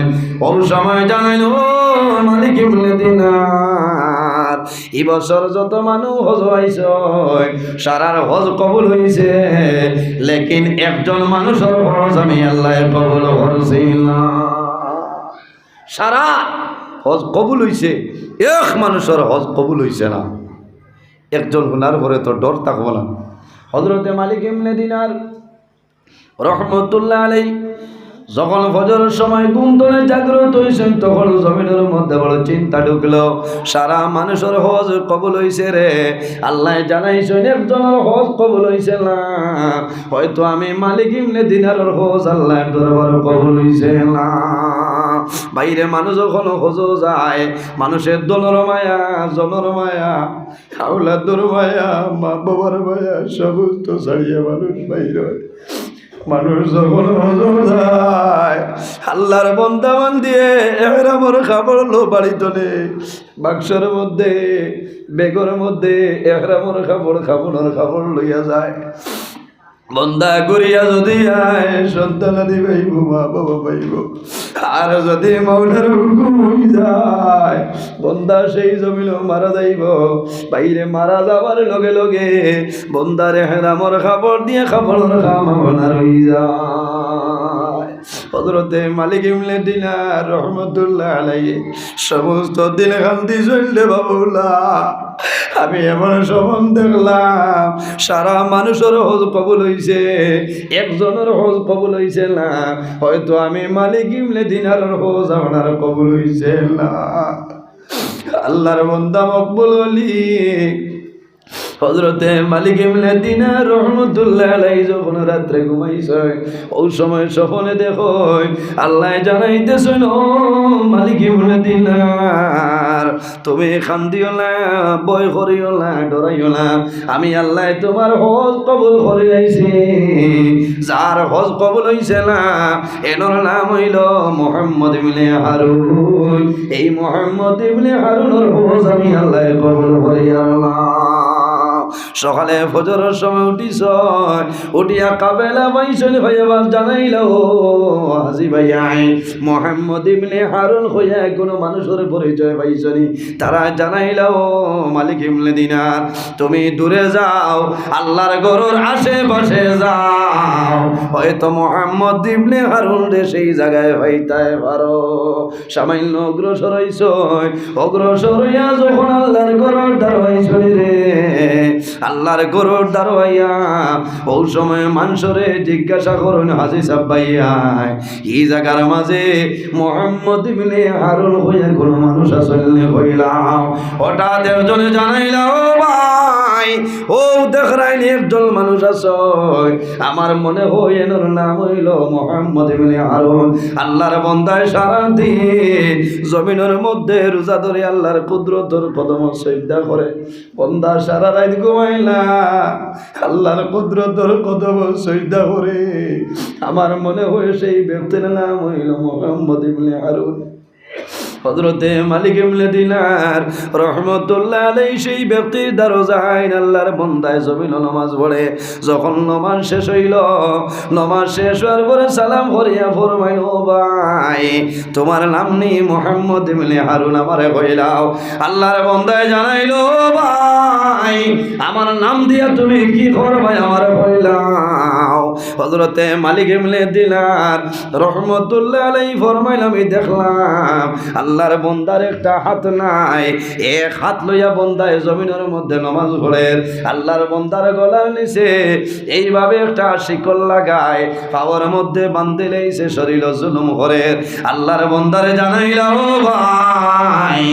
ওই সময় জানেন ও মালিক ইবনে দিনার এই বছর যত মানুষ হজ হইছে সারার হজ কবুল হইছে, লেকিন একজন মানুষের হজ আমি আল্লাহ কবুল করছি না। সারা হজ কবুল হইছে, এক মানুষের হজ কবুল হইছে না। একজন হুনার পরে তো ডর থাকবো না। হযরতে মালিক ইবনে দিনার রাহমাতুল্লাহ আলাইহি যখন ফজরের সময় ঘুম থেকে জাগ্রত হইছেন তখন জমিনের মধ্যে বড় চিন্তা ঢুকলো, সারা মানুষের হজ কবুল হইছে রে। আল্লাহ জানাইছেন একজনের হজ কবুল হইছে না, হয়তো আমি মালিক ইবনে দিনারের হজ আল্লাহর দরবারে কবুল হইছে না। বাইরে মানুষ যখন হজ যায়, মানুষের দলের মায়া, জনের মায়া, আওলাদের মায়া, মা বাবার মায়া সমস্ত ছাড়িয়ে মানুষ বাইরে মানুষ যখন হজম যায়, আল্লাহর বন্দা বান্দিয়ে এহরামর খাবার লো বাড়িতে নেই, বাক্সের মধ্যে বেগর মধ্যে এহরামর খাবার লইয়া যায়। বন্দা করিয়া যদি আয় সন্তানাদি পাইব, মা বাবা পাইব। আর যদি মাওলার হুকুম হয়ে যায়, বন্দা সেই জমিল মারা যাইব। বাইরে মারা যাবার লগে লগে বন্দারে হেরামর খাবার দিয়ে খাবারের খামার হয়ে যায়। হযরতে মালিক ইবনে দিনার রহমতুল্লাহ আলাইহি সমস্ত দিন কান্দি চললে বাবুলা, আমি এমন সমন দেখলাম সারা মানুষের হজ কবুল হইছে, একজনের হজ কবুল হইছে না, হয়তো আমি মালিক ইবনে দিনারের হজ আপনার কবুল হইছে না। আল্লাহর বান্দা মকবুল ওলি হযরতে মালিক ইবনে দিনার রহমতুল্লাহ আলাইহি যখন রাত্রে ঘুমাইছে, ওই সময় স্বপ্নে দেখো আল্লাহ জানাইতেছেন, ও মালিক ইবনে দিনার তুমি কান্দিও না, ভয় করিও না, ডরাইও না, আমি আল্লাহ তোমার হজ কবুল করে আইছি। যার হজ কবুল হইছে না এনর নাম হইল মুহাম্মদ ইবনে হারুন। এই মুহাম্মদ ইবনে হারুনের হজ আমি আল্লাহ কবুল করে আল্লাহ। সকালে ফজরের সময় উঠিস, উঠিয়া কাবেলা বাইসন ভাইয়া জানাইল, হাজি ভাইয়া মুহাম্মদ ইবনে হারুন হইয়া কোনো মানুষের পরিচয় পাইছনি। তারা জানাইল, মালিক ইবনে দিনার তুমি দূরে যাও, আল্লাহর ঘরের আশেপাশে যাও, হয়তো মুহাম্মদ ইবনে হারুন রে সেই জায়গায় হইতাই পারো। সামান্য অগ্রসর হইছ, অগ্রসর হইয়া যখন আল্লাহর ঘরের দ্বার হইছনি রে, আল্লাহর গরুর দারোয়াইয়া ওই সময় মানুষরে জিজ্ঞাসা করুন, হাজি সাহেব ভাইয়া এই জায়গার মাঝে মুহাম্মদ ইবনে হারুন হইয়া কোন মানুষ আসলে হইলাম। হঠাৎ একজনে জানাইলা, ও ভাই ও দেখরাইনি একজন মানুষ আছে, আমার মনে হয় এর নাম হইল মুহাম্মদ ইবনে হারুন। আল্লাহর বান্দায় সারা দিন জমিনের মধ্যে রোজা ধরে আল্লাহর কুদরতের কদম সিজদা করে, বান্দা সারা রাত ঘুমাইলা আল্লাহর কুদরতের কদম সিজদা করে। আমার মনে হয় সেই ব্যক্তির নাম হইল মুহাম্মদ ইবনে হারুন। হযরতে মালিক ইবনে দিনার রহমতুল্লাহ আলাইহি সেই ব্যক্তির দ্বারা যাইন আল্লাহর বান্দায় জমিন নামাজ পড়ে। যখন নামাজ শেষ হইল, নামাজ শেষ হওয়ার পরে সালাম করিয়া ফরমাইল, ও ভাই তোমার নাম নি মুহাম্মদ ইবনে হারুন, আমারে কইলাও। আল্লাহর বান্দায় জানাইল, ও ভাই আমার নাম দিয়া তুমি কি করবে আমারে কইলাও। হযরতে মালিক ইবনে দিনার রহমতুল্লাহ আলাইহি ফরমাইল, আমি দেখলাম আল্লাহর বন্দার একটা হাত নাই, এক হাত লইয়া বন্দায় জমিনের মধ্যে নামাজ পড়ে, আল্লাহর বন্দার গলার নিচে এইভাবে একটা শিকল লাগায়, পাওয়ার মধ্যে বান্ধিলেই সে শরীর জুলুম করে। আল্লাহর বন্দারে জানাইলা, ও ভাই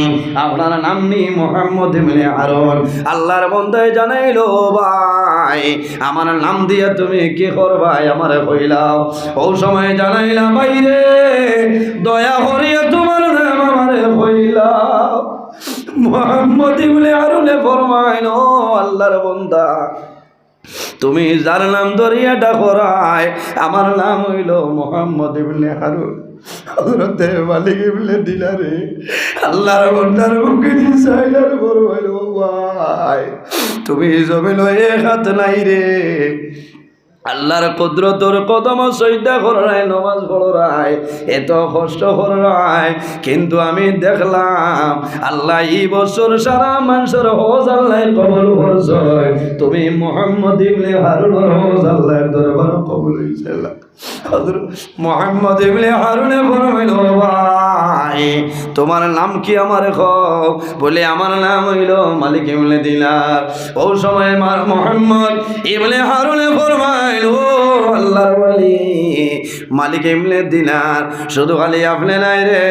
আপনার নাম নি মুহাম্মদ ইবনে হারুন। আল্লাহর বন্দায় জানাইলো, ভাই আমার নাম দিয়া তুমি কি করবাই আমারে কইলাও। ও সময় জানাইলা, বাইরে দয়া করিয়া তোমার নাম আমারে কইলাও। মুহাম্মদ ইবনে হারুনে ফরমাইল, ও আল্লাহর বান্দা তুমি যার নাম ধরিয়া ডাকরায় আমার নাম হইল মুহাম্মদ ইবনে হারুন। হযরতে মালিক ইবনে দিনারে আল্লাহর বান্দার মুখে চাইলার ফরমাইল, ও ভাই তুমি জমিন এক হাত নাই রে, আল্লাহর কুদরতের কদম সইদা করায় নামাজ পড়ায় এত কষ্ট করায়, কিন্তু আমি দেখলাম আল্লাহ এই বছর সারা মানুষের হজ আল্লাহ কবুল করছে, তুমি মুহাম্মদ ইবনে হারুনের হজ আল্লাহর দরবারে কবুল হইছে। হযরত মুহাম্মদ ইবনে হারুনে ফরমাইল, ভাই তোমার নাম কি আমারে কও? বলে আমার নাম হইল মালিক ইবনে দিনার। ওই সময় মুহাম্মদ ইবনে হারুনে ফরমাইল, ও আল্লাহর ওলি মালিক ইবনে দিনার, শুধু খালি আপনি নাই রে,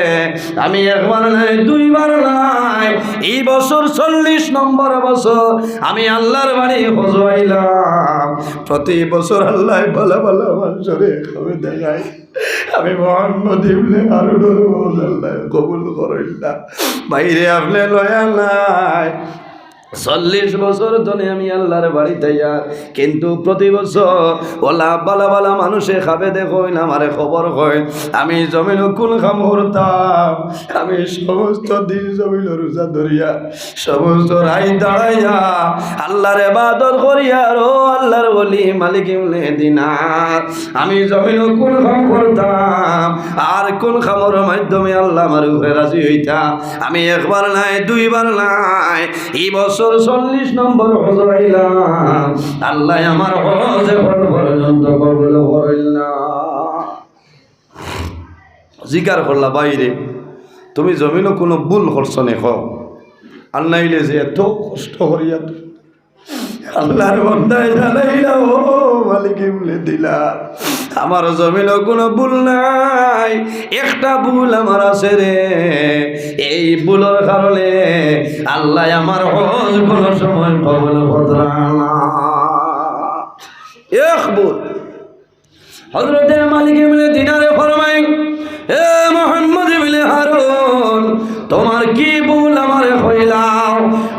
আমি একবার নাই দুইবার নাই, এই বছর 40 নম্বর বছর আমি আল্লাহর বাড়ি হজ হইলাম। প্রতি বছর আল্লাহ ভালো ভালো মানুষরে খাবে দেখায়, আমি মুহাম্মদ ইবনে হারুনের হজ আল্লাহ কবুল করেন না। বাইরে আপনি লয়া নাই, 40 বছর ধরে আমি আল্লাহর বাড়িতে যাই, কিন্তু প্রতি বছর ওলা বালা বালা মানুষে খাবে দেখো না, আমারে খবর হয় আমি জমিন কোন কাম করতাম। আমি সমস্ত দিন জমিন রোজা ধরিয়া সমস্ত রাই দাঁড়াইয়া আল্লাহর ইবাদত করিয়া, ও আল্লাহর ওলি মালিক ইবনে দিনার, আমি জমিন কোন কাম করতাম আর কোন কামের মাধ্যমে আল্লাহ আমার উপরে রাজি হইতা। আমি একবার নাই দুইবার নাই, এই বছর 40 নম্বর হজ হইলাম, আল্লাহ আমার হজ এখন পর্যন্ত কবুল করেন না। জিকার করলা, বাইরে তুমি জমিনও কোনো ভুল করছো নে কও, আর নাইলে যে এত কষ্ট করিয়া আল্লাহর বান্দায় জানাইলা, ও মালিক ইবনে দিনার, আমার জমিনও কোনো ভুল নাই, একটা ভুল আমার আছে রে, এই ভুলের কারণে আল্লাহ আমার হজ কোনো সময় কবুল করবে না। এক ভুল হযরত মালিক ইবনে দিনারে ফরমায়, এ মুহাম্মদ ইবনে হারুন, তোমার কি ভুল আমারে কইলাও?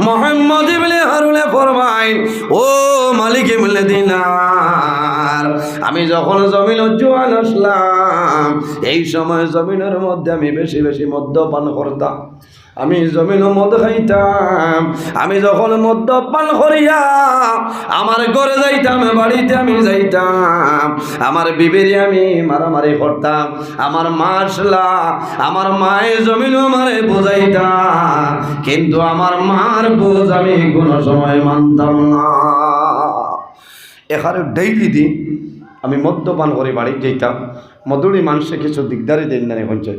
মুহাম্মদ ইবনে হারুনে ফরমায়, ও মালিক ইবনে দিনার, আমি যখন জমিন জোয়ান আসলাম, এই সময় জমিনের মধ্যে আমি বেশি বেশি মদ্যপান করতাম, আমি জমিনও মদ খাইতাম। আমি যখন মদ্যপান করিয়া আমার ঘরে যাইতাম, বাড়িতে আমি যাইতাম, আমার বিবির আমি মারামারি করতাম, আমার মা আসলা, আমার মায়ের জমিনও আমারে বোঝাইতাম, কিন্তু আমার মার বোঝ আমি কোনো সময় মানতাম না। এখানে ডেইলি দিন আমি মদ্যপান করে বাড়ি যেতাম, মধুরি মানুষে কিছু দিকদারি দেন না, এখন চাই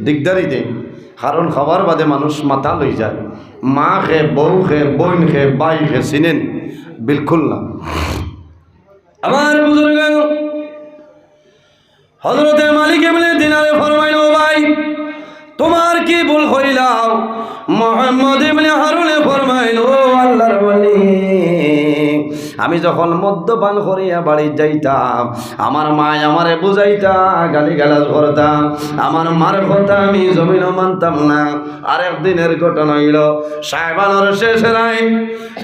দিকদারি দেন, কারণ খাবার বাদে মানুষ মাথা লই যায়, মা খে বউ খে বোন খে বাই খে চিনেন বিলকুল না। আমার বুজুর্গ হযরত মালিক ইবনে দিনারে ফরমাইল, ও ভাই তোমার কি ভুল হইলাও? মুহাম্মদ ইবনে হারুনে ফরমাইল, ও আল্লাহর ওলি, আমি যখন মদ্যপান করিয়া বাড়ি যাইতাম, আমার মা আমারে বুঝাইতা, গালিগালাজ করতাম, আমার মার কথা আমি জমিনও মানতাম না। আরেক দিনের ঘটনা হইল, শাবানের শেষ রাত,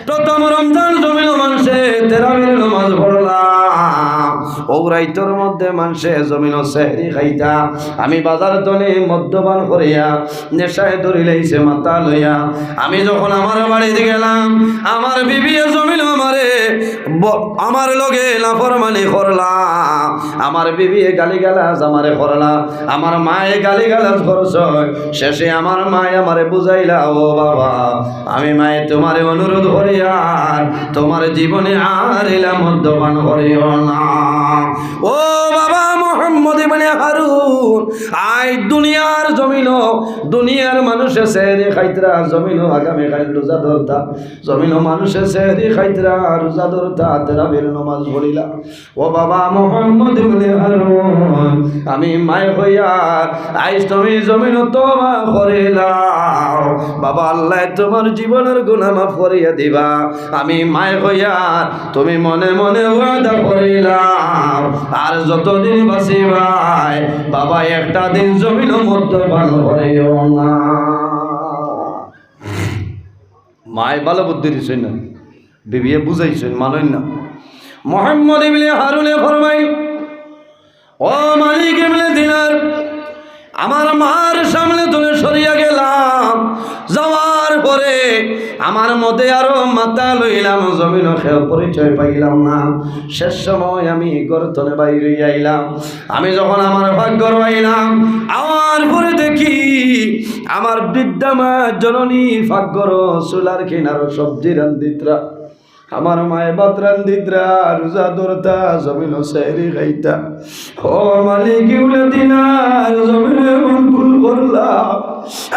প্রথম রমজান জমিনও মানুষে তারাবির নামাজ পড়লাম, ও রাইতের মধ্যে মানুষে জমিনও সেহরি খাইতা, আমি বাজার তলে মদ্যপান করিয়া নেশায় ধরি লাইছে মাথা লইয়া, আমি যখন আমার বাড়িতে গেলাম, আমার বিবি জমিনও আমারে আমার লগে নাফরমানি করলাম, আমার বিবি গালিগালাজ আমারে করলা, আমার মায়ে গালিগালাজ করছ, শেষে আমার মায়ে আমারে বুঝাইলা, ও বাবা আমি মায়ে তোমারে অনুরোধ করি আর তোমার জীবনে আর এলা মদ্যপান করিও না। ও বাবা মুহাম্মদ ইবনে হারুন, আই দুনিয়ার জমিন, দুনিয়ার মানুষে সেহরি খাইতরা, জমিন আগামী কাল রোজা ধরতা, জমিন মানুষে সেহরি খাইতরা রোজা ধরতা, তারাবির নামাজ পড়িলা। ও বাবা মুহাম্মদ ইবনে হারুন, আমি মাই হইয়া আইস তুমি জমিন তওবা করিলাও, বাবা আল্লাহ তোমার জীবনের গুনাহ মাফ করিয়া দিবা, আমি মাই হইয়া তুমি মনে মনে ওয়াদা করিলাম, আর যতদিন বাঁচিবাই বাবা একটা দিন জমিন মদ্যপান করিও না। মায় ভালো বুদ্ধি দিছেন না, বিবিয়ে বুঝাইছেন, মানেন না। মুহাম্মদ ইবনে হারুনে ফরমাই, ও মালিক ইবনে দিনার, আমার মার সামনে তুলে সরিয়া গেলাম, যাওয়ার পরে আমার মধ্যে আরো মাথা লইলাম, জমিন খেয়ে পরিচয় পাইলাম না। শেষ সময় আমি গর্তনে বাইরে আইলাম, আমি যখন আমার ভাগ্যর পাইলাম, আমার পরে দেখি আমার বৃদ্ধা মা জননী ভাগ্যর চুলার কিনারো সবজি রান্দিত্রা, আমার মায়ে ভাত রান্দিদ্রা রোজা ধরতা জমিন সেহরি খাইতা ও মালিক ইউলে দিনার জমিনে মন ভুল করলাম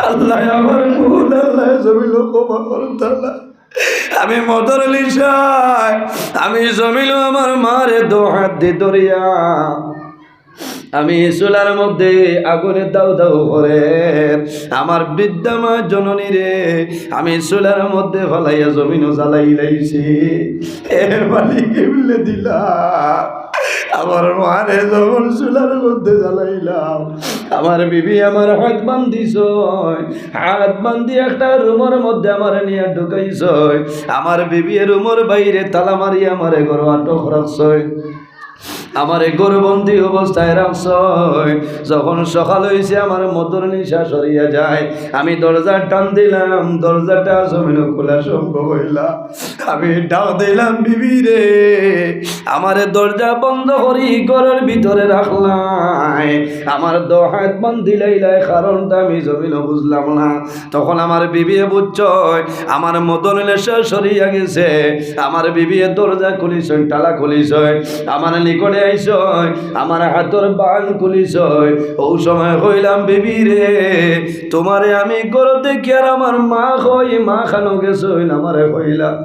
আল্লাহ আমার ভুল আল্লাহ জমিন ক্ষমা করতালা আমি মদর লিসাই আমি জমিল আমার মারে দো হাত দিয়ে ধরিয়া আমি চুলার মধ্যে আগুনে দাউ দাউ করে আমার বৃদ্ধা মা জননী রে আমি চুলার মধ্যে ফলাইয়া জমিনও জ্বালাই লাইছি এর মালিক বলে দিলা আমার মারে যখন চুলার মধ্যে জ্বালাইলাম আমার বিবি আমার হাত বান্ধিস হাত বান্ধি একটা রুমের মধ্যে আমার নিয়ে ঢুকাইছ আমার বিবি রুমের বাইরে তালা মারি আমার ঘর আটক রাখছ আমারে গরবন্দি অবস্থায় রাখছ যখন সকাল হয়েছে আমার মধুর নিশা সরিয়া যায় আমি দরজা টান দিলাম দরজাটা জমিন খোলা সম্ভব হইলা আমি ডাক দিলাম বিবি রে আমারে দরজা বন্ধ করি ঘরের ভিতরে রাখলাই আমার দো হাত বান্ধি লাইলাই কারণটা আমি জমিন বুঝলাম না তখন আমার বিবি বুঝছ আমার মদন নেশা সরিয়া গেছে আমার বিবি দরজা খুলিস টালা খুলিস আমার নিকটে আইস আমার হাতর বান খুলিস ও সময় কইলাম বিবি রে তোমারে আমি গরু দেখি আর আমার মা কই মা খানো গেছ আমারে কইলাম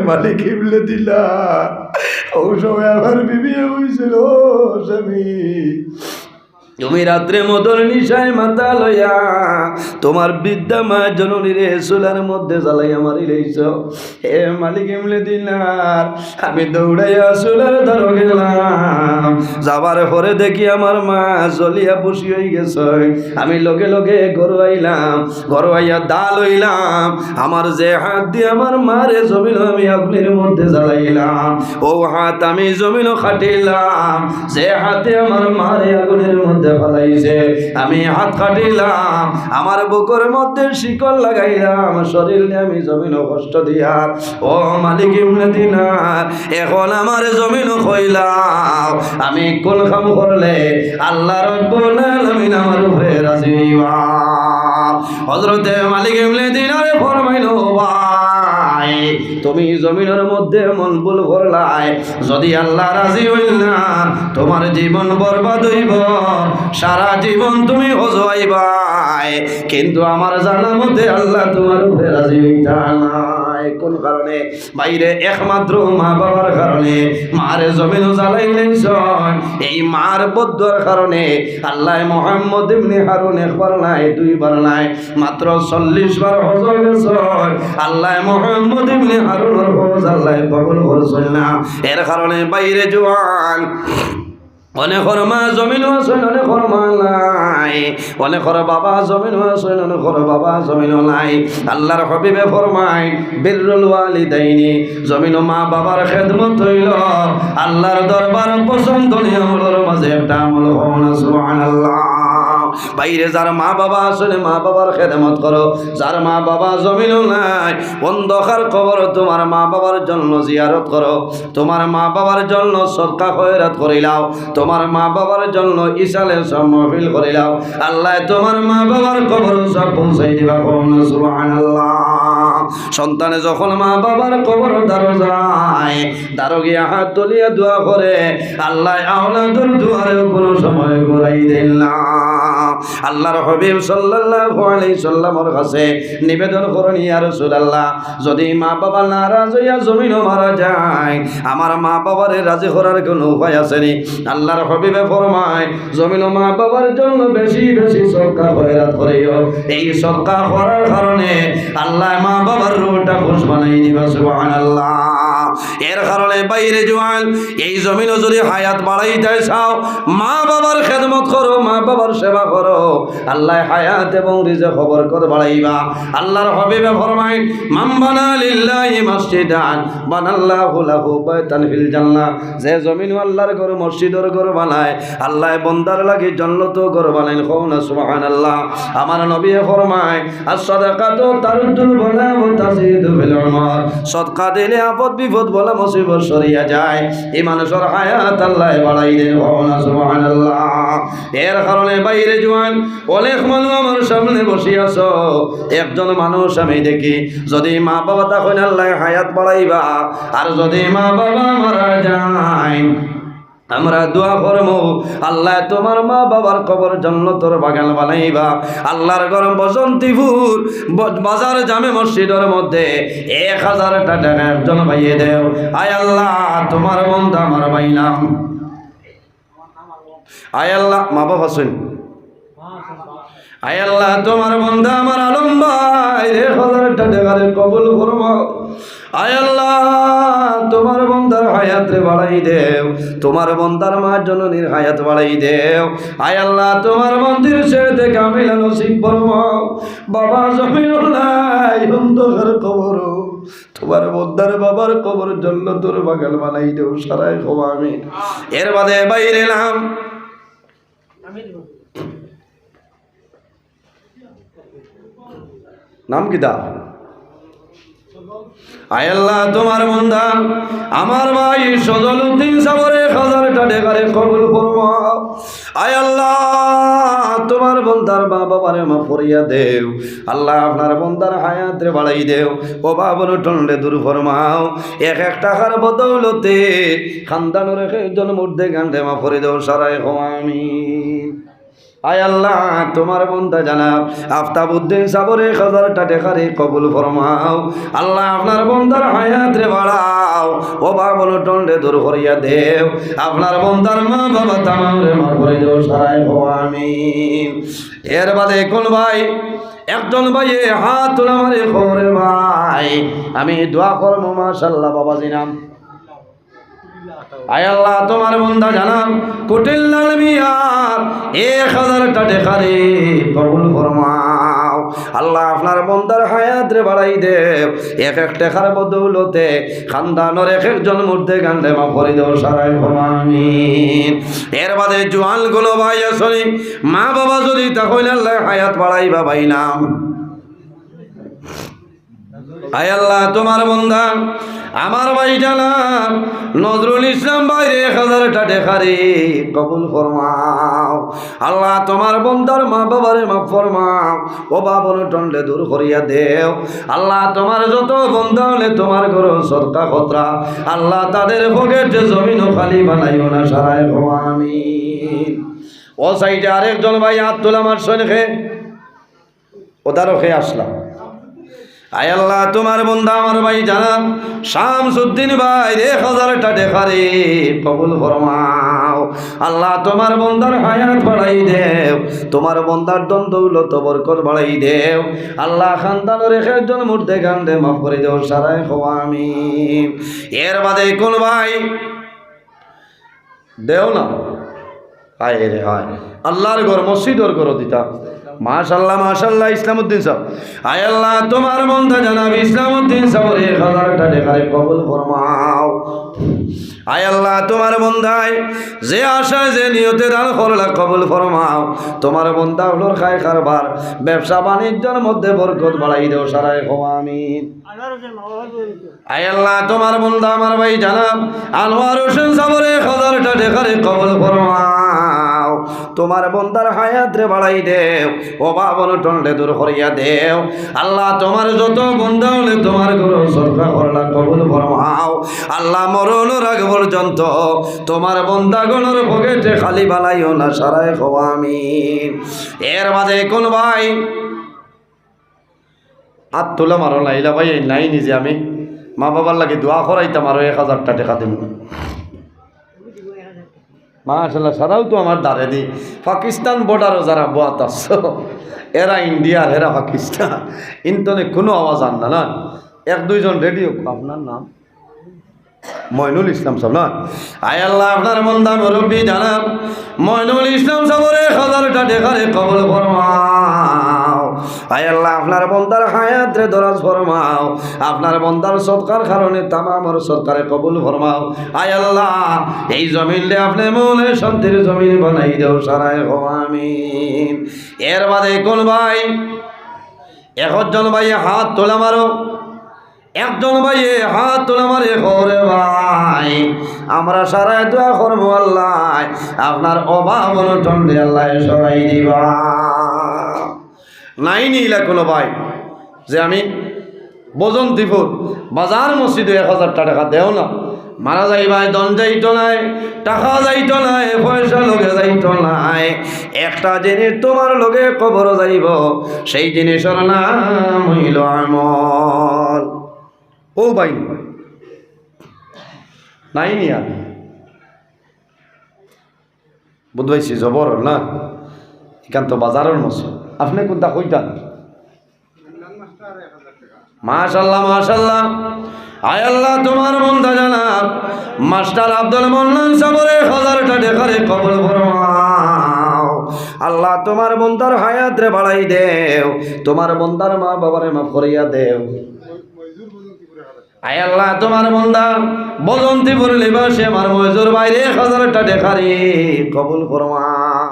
মালিক ইবলে দিলা ও সময় আমার বিবি হইছিল স্বামী তুমি রাত্রে মদন নিশায় মাথা লইয়া তোমার বৃদ্ধা মা জননীরে চুলার মধ্যে জ্বালাইয়া মারি লইছ হে মালিক এমলে দিলার আমি দৌড়াইয়া চুলার ধর গেলাম যাবার পরে দেখি আমার মা জ্বলিয়া বসি হয়ে গেছে আমি লগে লগে ঘর আইলাম ঘর আইয়া দা লইলাম আমার যে হাত দিয়ে আমার মারে জমিন আমি আগুনের মধ্যে জ্বালাইলাম ও হাত আমি জমিন খাটিলাম যে হাতে আমার মারে আগুনের মধ্যে ফলাইছে আমি হাত কাটিলাম আমার বুকের মধ্যে শিকল লাগাইলাম শরীর নিয়ে আমি জমিন কষ্ট দিয়ার ও মালিক ইবনে দিনার এখন আমার জমিন কইলাম আমি কোন কাম করলে আল্লাহ রাব্বুল আলামিন আমার উপরে রাজি হইবা হযরতে মালিক ইবনে দিনারে ফরমাইলো ভাই তুমি জমিনের মধ্যে মন ভুল করলাই যদি আল্লাহ রাজি হইল না তোমার জীবন বরবাদ হইব সারা জীবন তুমি হজবাইবাই কিন্তু আমার জানার মধ্যে আল্লাহ তোমার উপরে রাজি হইতা নাই কোন কারণে বাইরে একমাত্র মা বাবার কারণে মারে জমিন জ্বালাইলেন এই মার বদ্ধর কারণে আল্লাহ মুহাম্মদ ইবনে হারুন একবার নাই দুইবার নাই মাত্র 40 বার হজ গেছে আল্লাহ মুহাম্মদ ইবনে হারুনের হজ আল্লাহ কবুল করছেন না এর কারণে বাইরে জওয়ান অনেকর মা জমিন আছেন অনেকর মা নাই অনেকর বাবা জমিন আছেন অনেকর বাবা জমিন নাই আল্লাহর হাবিবে ফরমায় বিররুল ওয়ালিদাইনি জমিন মা বাবার খেদমত হইল আল্লাহর দরবার পছন্দনীয় আমলের মাঝে একটা আমল হন সুবহানাল্লাহ বাইরে যার মা বাবা আসলে মা বাবার খেদমত করো যার মা বাবা জমিন নাই অন্ধকার কবর তোমার মা বাবার জন্য জিয়ারত করো তোমার মা বাবার জন্য সদকা খয়রাত করিলাও তোমার মা বাবার জন্য ইসালে মাহফিল করিলাও আল্লাহ তোমার মা বাবার কবর সব পৌঁছাই দিবা সুবহানাল্লাহ সন্তানে যখন মা বাবার কবর দারো যায় দারো গিয়া হাত তুলিয়া দোয়া করে আল্লাহ আওলাদুর দুয়ারে কোনো সময় ঘুরাই দেন না আল্লাহর হাবিব সাল্লাল্লাহু আলাইহি সাল্লামের কাছে নিবেদন করেন ইয়া রাসূলুল্লাহ যদি মা বাবা নারাজ হইয়া জমিনও মারা যায় আমার মা বাবারে রাজি করার কোনো উপায় আছে নি আল্লাহর হাবিবে ফরমায় জমিনও মা বাবার জন্য বেশি বেশি সদকা খয়রাত করিও এই সদকা করার কারণে আল্লাহ মা বাবার রূহটা খুশ বানাই দিবা সুবহানাল্লাহ এর কারণে বাইরে জওয়ান এই জমিনও যদি হায়াত বাড়াইতে চাও মা বাবার খেদমত করো মা বাবার সেবা করো আল্লাহ হায়াত এবং রিজক বরকত বাড়াইবা আল্লাহর হাবিবে ফরমায় মান বানা লিল্লাহি মসজিদান বানাল্লাহু লাহু বাইতান ফিল জান্নাহ যে জমিন আল্লাহর ঘর মসজিদের ঘর বানায় আল্লাহ বান্দার লাগি জান্নাত ঘর বানাইন কওনা সুবহানাল্লাহ আমার নবী ফরমায় আস সাদাকাতু তারুদ্দুল বালা ওয়া তাজিদু ফিল উমর সদকা দিলে আপদ বিপদ বিপদ বলা মুসিবত সরিয়া যায়, এই মানুষের হায়াত আল্লাহ বাড়াই দেন। সুবহানাল্লাহ। এর কারণে বাইরে জোয়ান অনেক মানুষ আমার সামনে বসে আছো, একজন মানুষ আমি দেখি যদি মা বাবা তখন আল্লাহ হায়াত বাড়াইবা, আর যদি মা বাবা মারা যায় আমরা দোয়া করবো আল্লাহ তোমার মা বাবার কবর জান্নাতের বাগান বানাইবা। আল্লাহর গরম বসন্তীপুর বাজার জামে মসজিদের মধ্যে 1000 টাকা একজন ভাইয়ে দেও। আয় আল্লাহ তোমার বন্ধা আমার ভাই নাম, আয় আল্লাহ মা বাবা শুন, আয় আল্লাহ তোমার বন্ধা আমার আলম ভাই 1000 টাকা কবুল ফরমাও। আয় আল্লাহ তোমার বন্দার হায়াত রে বাড়াই দেও, তোমার বন্দার মা জননীর হায়াত বাড়াই দেও। আয় আল্লাহ তোমার মন্দির ছেড়ে কামিলা নসিব ফরমাও। বাবা জমিনুল্লাহ অন্ধকার কবর, তোমার বন্দার বাবার কবর জান্নাতের বাগান বানাই দেও। সারাই হবো আমি এর বাদে বাইরে নাম নাম কিতা? আয় আল্লাহ তোমার বন্ধা আমার ভাই সজলউদ্দিন সাবরে 1000 টাকা কবুল ফরমাও। আয় আল্লাহ তোমার বন্দার মা বাবারে মাফ করিয়া দেও। আল্লাহ আপনার বন্দার হায়াত রে বাড়াই দেও, ও বাবন টন্ডে দূর ফরমাও। 1 টাকার বদৌলতে খানদানের একজন মধ্যে গান্ডে মাফ করে দেও। সারাই হো আমিন। আয় আল্লাহ তোমার বন্দা জানাব আফতাবউদ্দিন সাবরে 1000 টাকা কবুল ফরমাও। আল্লাহ আপনার বন্দার হায়াত রে বাড়াও, ও বাবন টন্ডে দূর করিয়া দেও। আপনার বন্দার মা বাবা তামাম রে মাফ করে দেও। সারাই হো আমিন। এর বাদে কোন ভাই একজন ভাই হাত তোলা মারে খবরে ভাই আমি দোয়া করবো মাশাআল্লাহ বাবাজি নাম। আয় আল্লাহ তোমার বন্দা জানাম কুটিল্লাল মিয়ার 1000 টাকা কবুল ফরমাও। আল্লাহ আপনার বন্দার হায়াত রে বাড়াই দেও। 1 টাকার বদৌলতে খানদানের একজন মধ্যে গান্ডে মাফ করে দেও। সারাই আমিন। এর বাদে জোয়ান গুলো ভাই আসলে মা বাবা যদি তাহলে আল্লাহ হায়াত বাড়াইবা ভাই নাম। আয় আল্লাহ তোমার বন্দা আমার ভাই জানাব নজরুল ইসলাম ভাই 1000 টাকা কবুল ফরমাও। আল্লাহ তোমার বন্দার মা বাবারে মাফ ফরমাও, ও বাবন টন্ডে দূর করিয়া দেও। আল্লাহ তোমার যত বন্দা হলে তোমার ঘর সদকা খতরা আল্লাহ তাদের পকেটে জমিন খালি বানাইও না। সারাই হো আমিন। ও সাইডে আরেকজন ভাই হাত তোলা আমার সৈনিকে ওদারও খেয়ে আসলাম। আয় আল্লাহ তোমার বন্ধা আমার ভাই জানাব শামসুদ্দিন ভাই 1000 টাকা কবুল ফরমাও। আল্লাহ তোমার বন্দার হায়াত বাড়াই দেও, তোমার বন্দার ধন দৌলত বরকত বাড়াই দেও। আল্লাহ খানদানের একজন মধ্যে গান্ডে মাফ করে দেও। সারাই হো আমিন। এর বাদে কোন ভাই দেও না হায় রে হায় আল্লাহর ঘর মসজিদর ঘর দিতা মাশাআল্লাহ মাশাআল্লাহ ইসলামউদ্দিন সাহেব। আয় আল্লাহ তোমার বন্ধা জানাব ইসলামউদ্দিন সাহেবের 1000 টাকা কবুল ফরমাও। আয় আল্লাহ তোমার বন্ধায় যে আশায় যে নিয়তে দান করলা কবুল ফরমাও। তোমার বন্ধা হলোর খায় কারবার ব্যবসা বাণিজ্যের মধ্যে বরকত বাড়াই দেও। সারাই হো আমিন। আয় আল্লাহ তোমার বন্ধা আমার ভাই জানাব আনোয়ার হোসেন সাহেবের 1000 টাকা কবুল ফরমাও। তোমার বন্দার হায়াত রে বাড়াই দেও, ও বাবন টন্ডে দূর করিয়া দেও। আল্লাহ তোমার যত বন্দা হলে তোমার ঘর সরকার করলা কবুল ফরমাও। আল্লাহ মরণের আগ পর্যন্ত তোমার বন্দাগণের পকেটে খালি বানাইও না। সারাই হো আমিন। এর বাদে কোন ভাই হাত তোলা মারো লাইলা ভাই নাই নিজে আমি মা বাবার লাগে দোয়া করাইতাম আরো 1000 টাকা দেব মাশাআল্লাহ। সারাও তো আমার দাঁড়ে দি পাকিস্তান বর্ডারও যারা বোয়াত আস এরা ইন্ডিয়ার এরা পাকিস্তান ইন্তনে কোনো আওয়াজ আন না 1-2 জন রেডিও। আপনার নাম মইনুল ইসলাম সাহেব না? আয় আল্লাহ আপনার বন্দা মুরব্বী জানাব মইনুল ইসলাম সাহেবের 1000 টাকা কবুল ফরমাও। আয় আল্লাহ আপনার বন্দার হায়াত রে দরাজ ফরমাও। আপনার বন্দার সদকার কারণে তামামর সরকারে কবুল ফরমাও। আয় আল্লাহ এই জমিন রে আপনি মনে শান্তির জমিন বানাই দেও। সারাই হো আমিন। এর বাদে কোন ভাই 1 জন ভাই হাত তোলা মারো একজন ভাই হাত তোলা মারে করে ভাই আমরা সারাই দোয়া করবো আল্লাহ আপনার অভাব অনটন আল্লাহ সরাই দিবা। নাই নিলা কোনো ভাই যে আমি বজন্তিপুর বাজার মসজিদে 1000 টাকা দেও না, মারা যাইবাই দন যাইতো নাই, টাকা যাইতো নাই, পয়সা লগে যাইতো নাই, একটা জিনিস তোমার লগে কবর যাইব, সেই জিনিসের নাম হইল আমল। ও ভাই নাই নিয়া বুঝবাইছি জবর না, এখান তো বাজারের মসজিদ আপনি কোনটা কইতান? মাশাআল্লাহ মাশাআল্লাহ। আয় আল্লাহ তোমার মনটা জানাব মাস্টার আব্দুল মন্নান সাবরে 1000 টাকা কবুল ফরমাও। আল্লাহ তোমার বন্দার হায়াত রে বাড়াই দেও, তোমার বন্দার মা বাবারে মাফ করিয়া দেও। আয় আল্লাহ তোমার বন্দা বজন্তিপুর লিবাসে আমার মজুর বাইরে 1000 টাকা কবুল ফরমাও।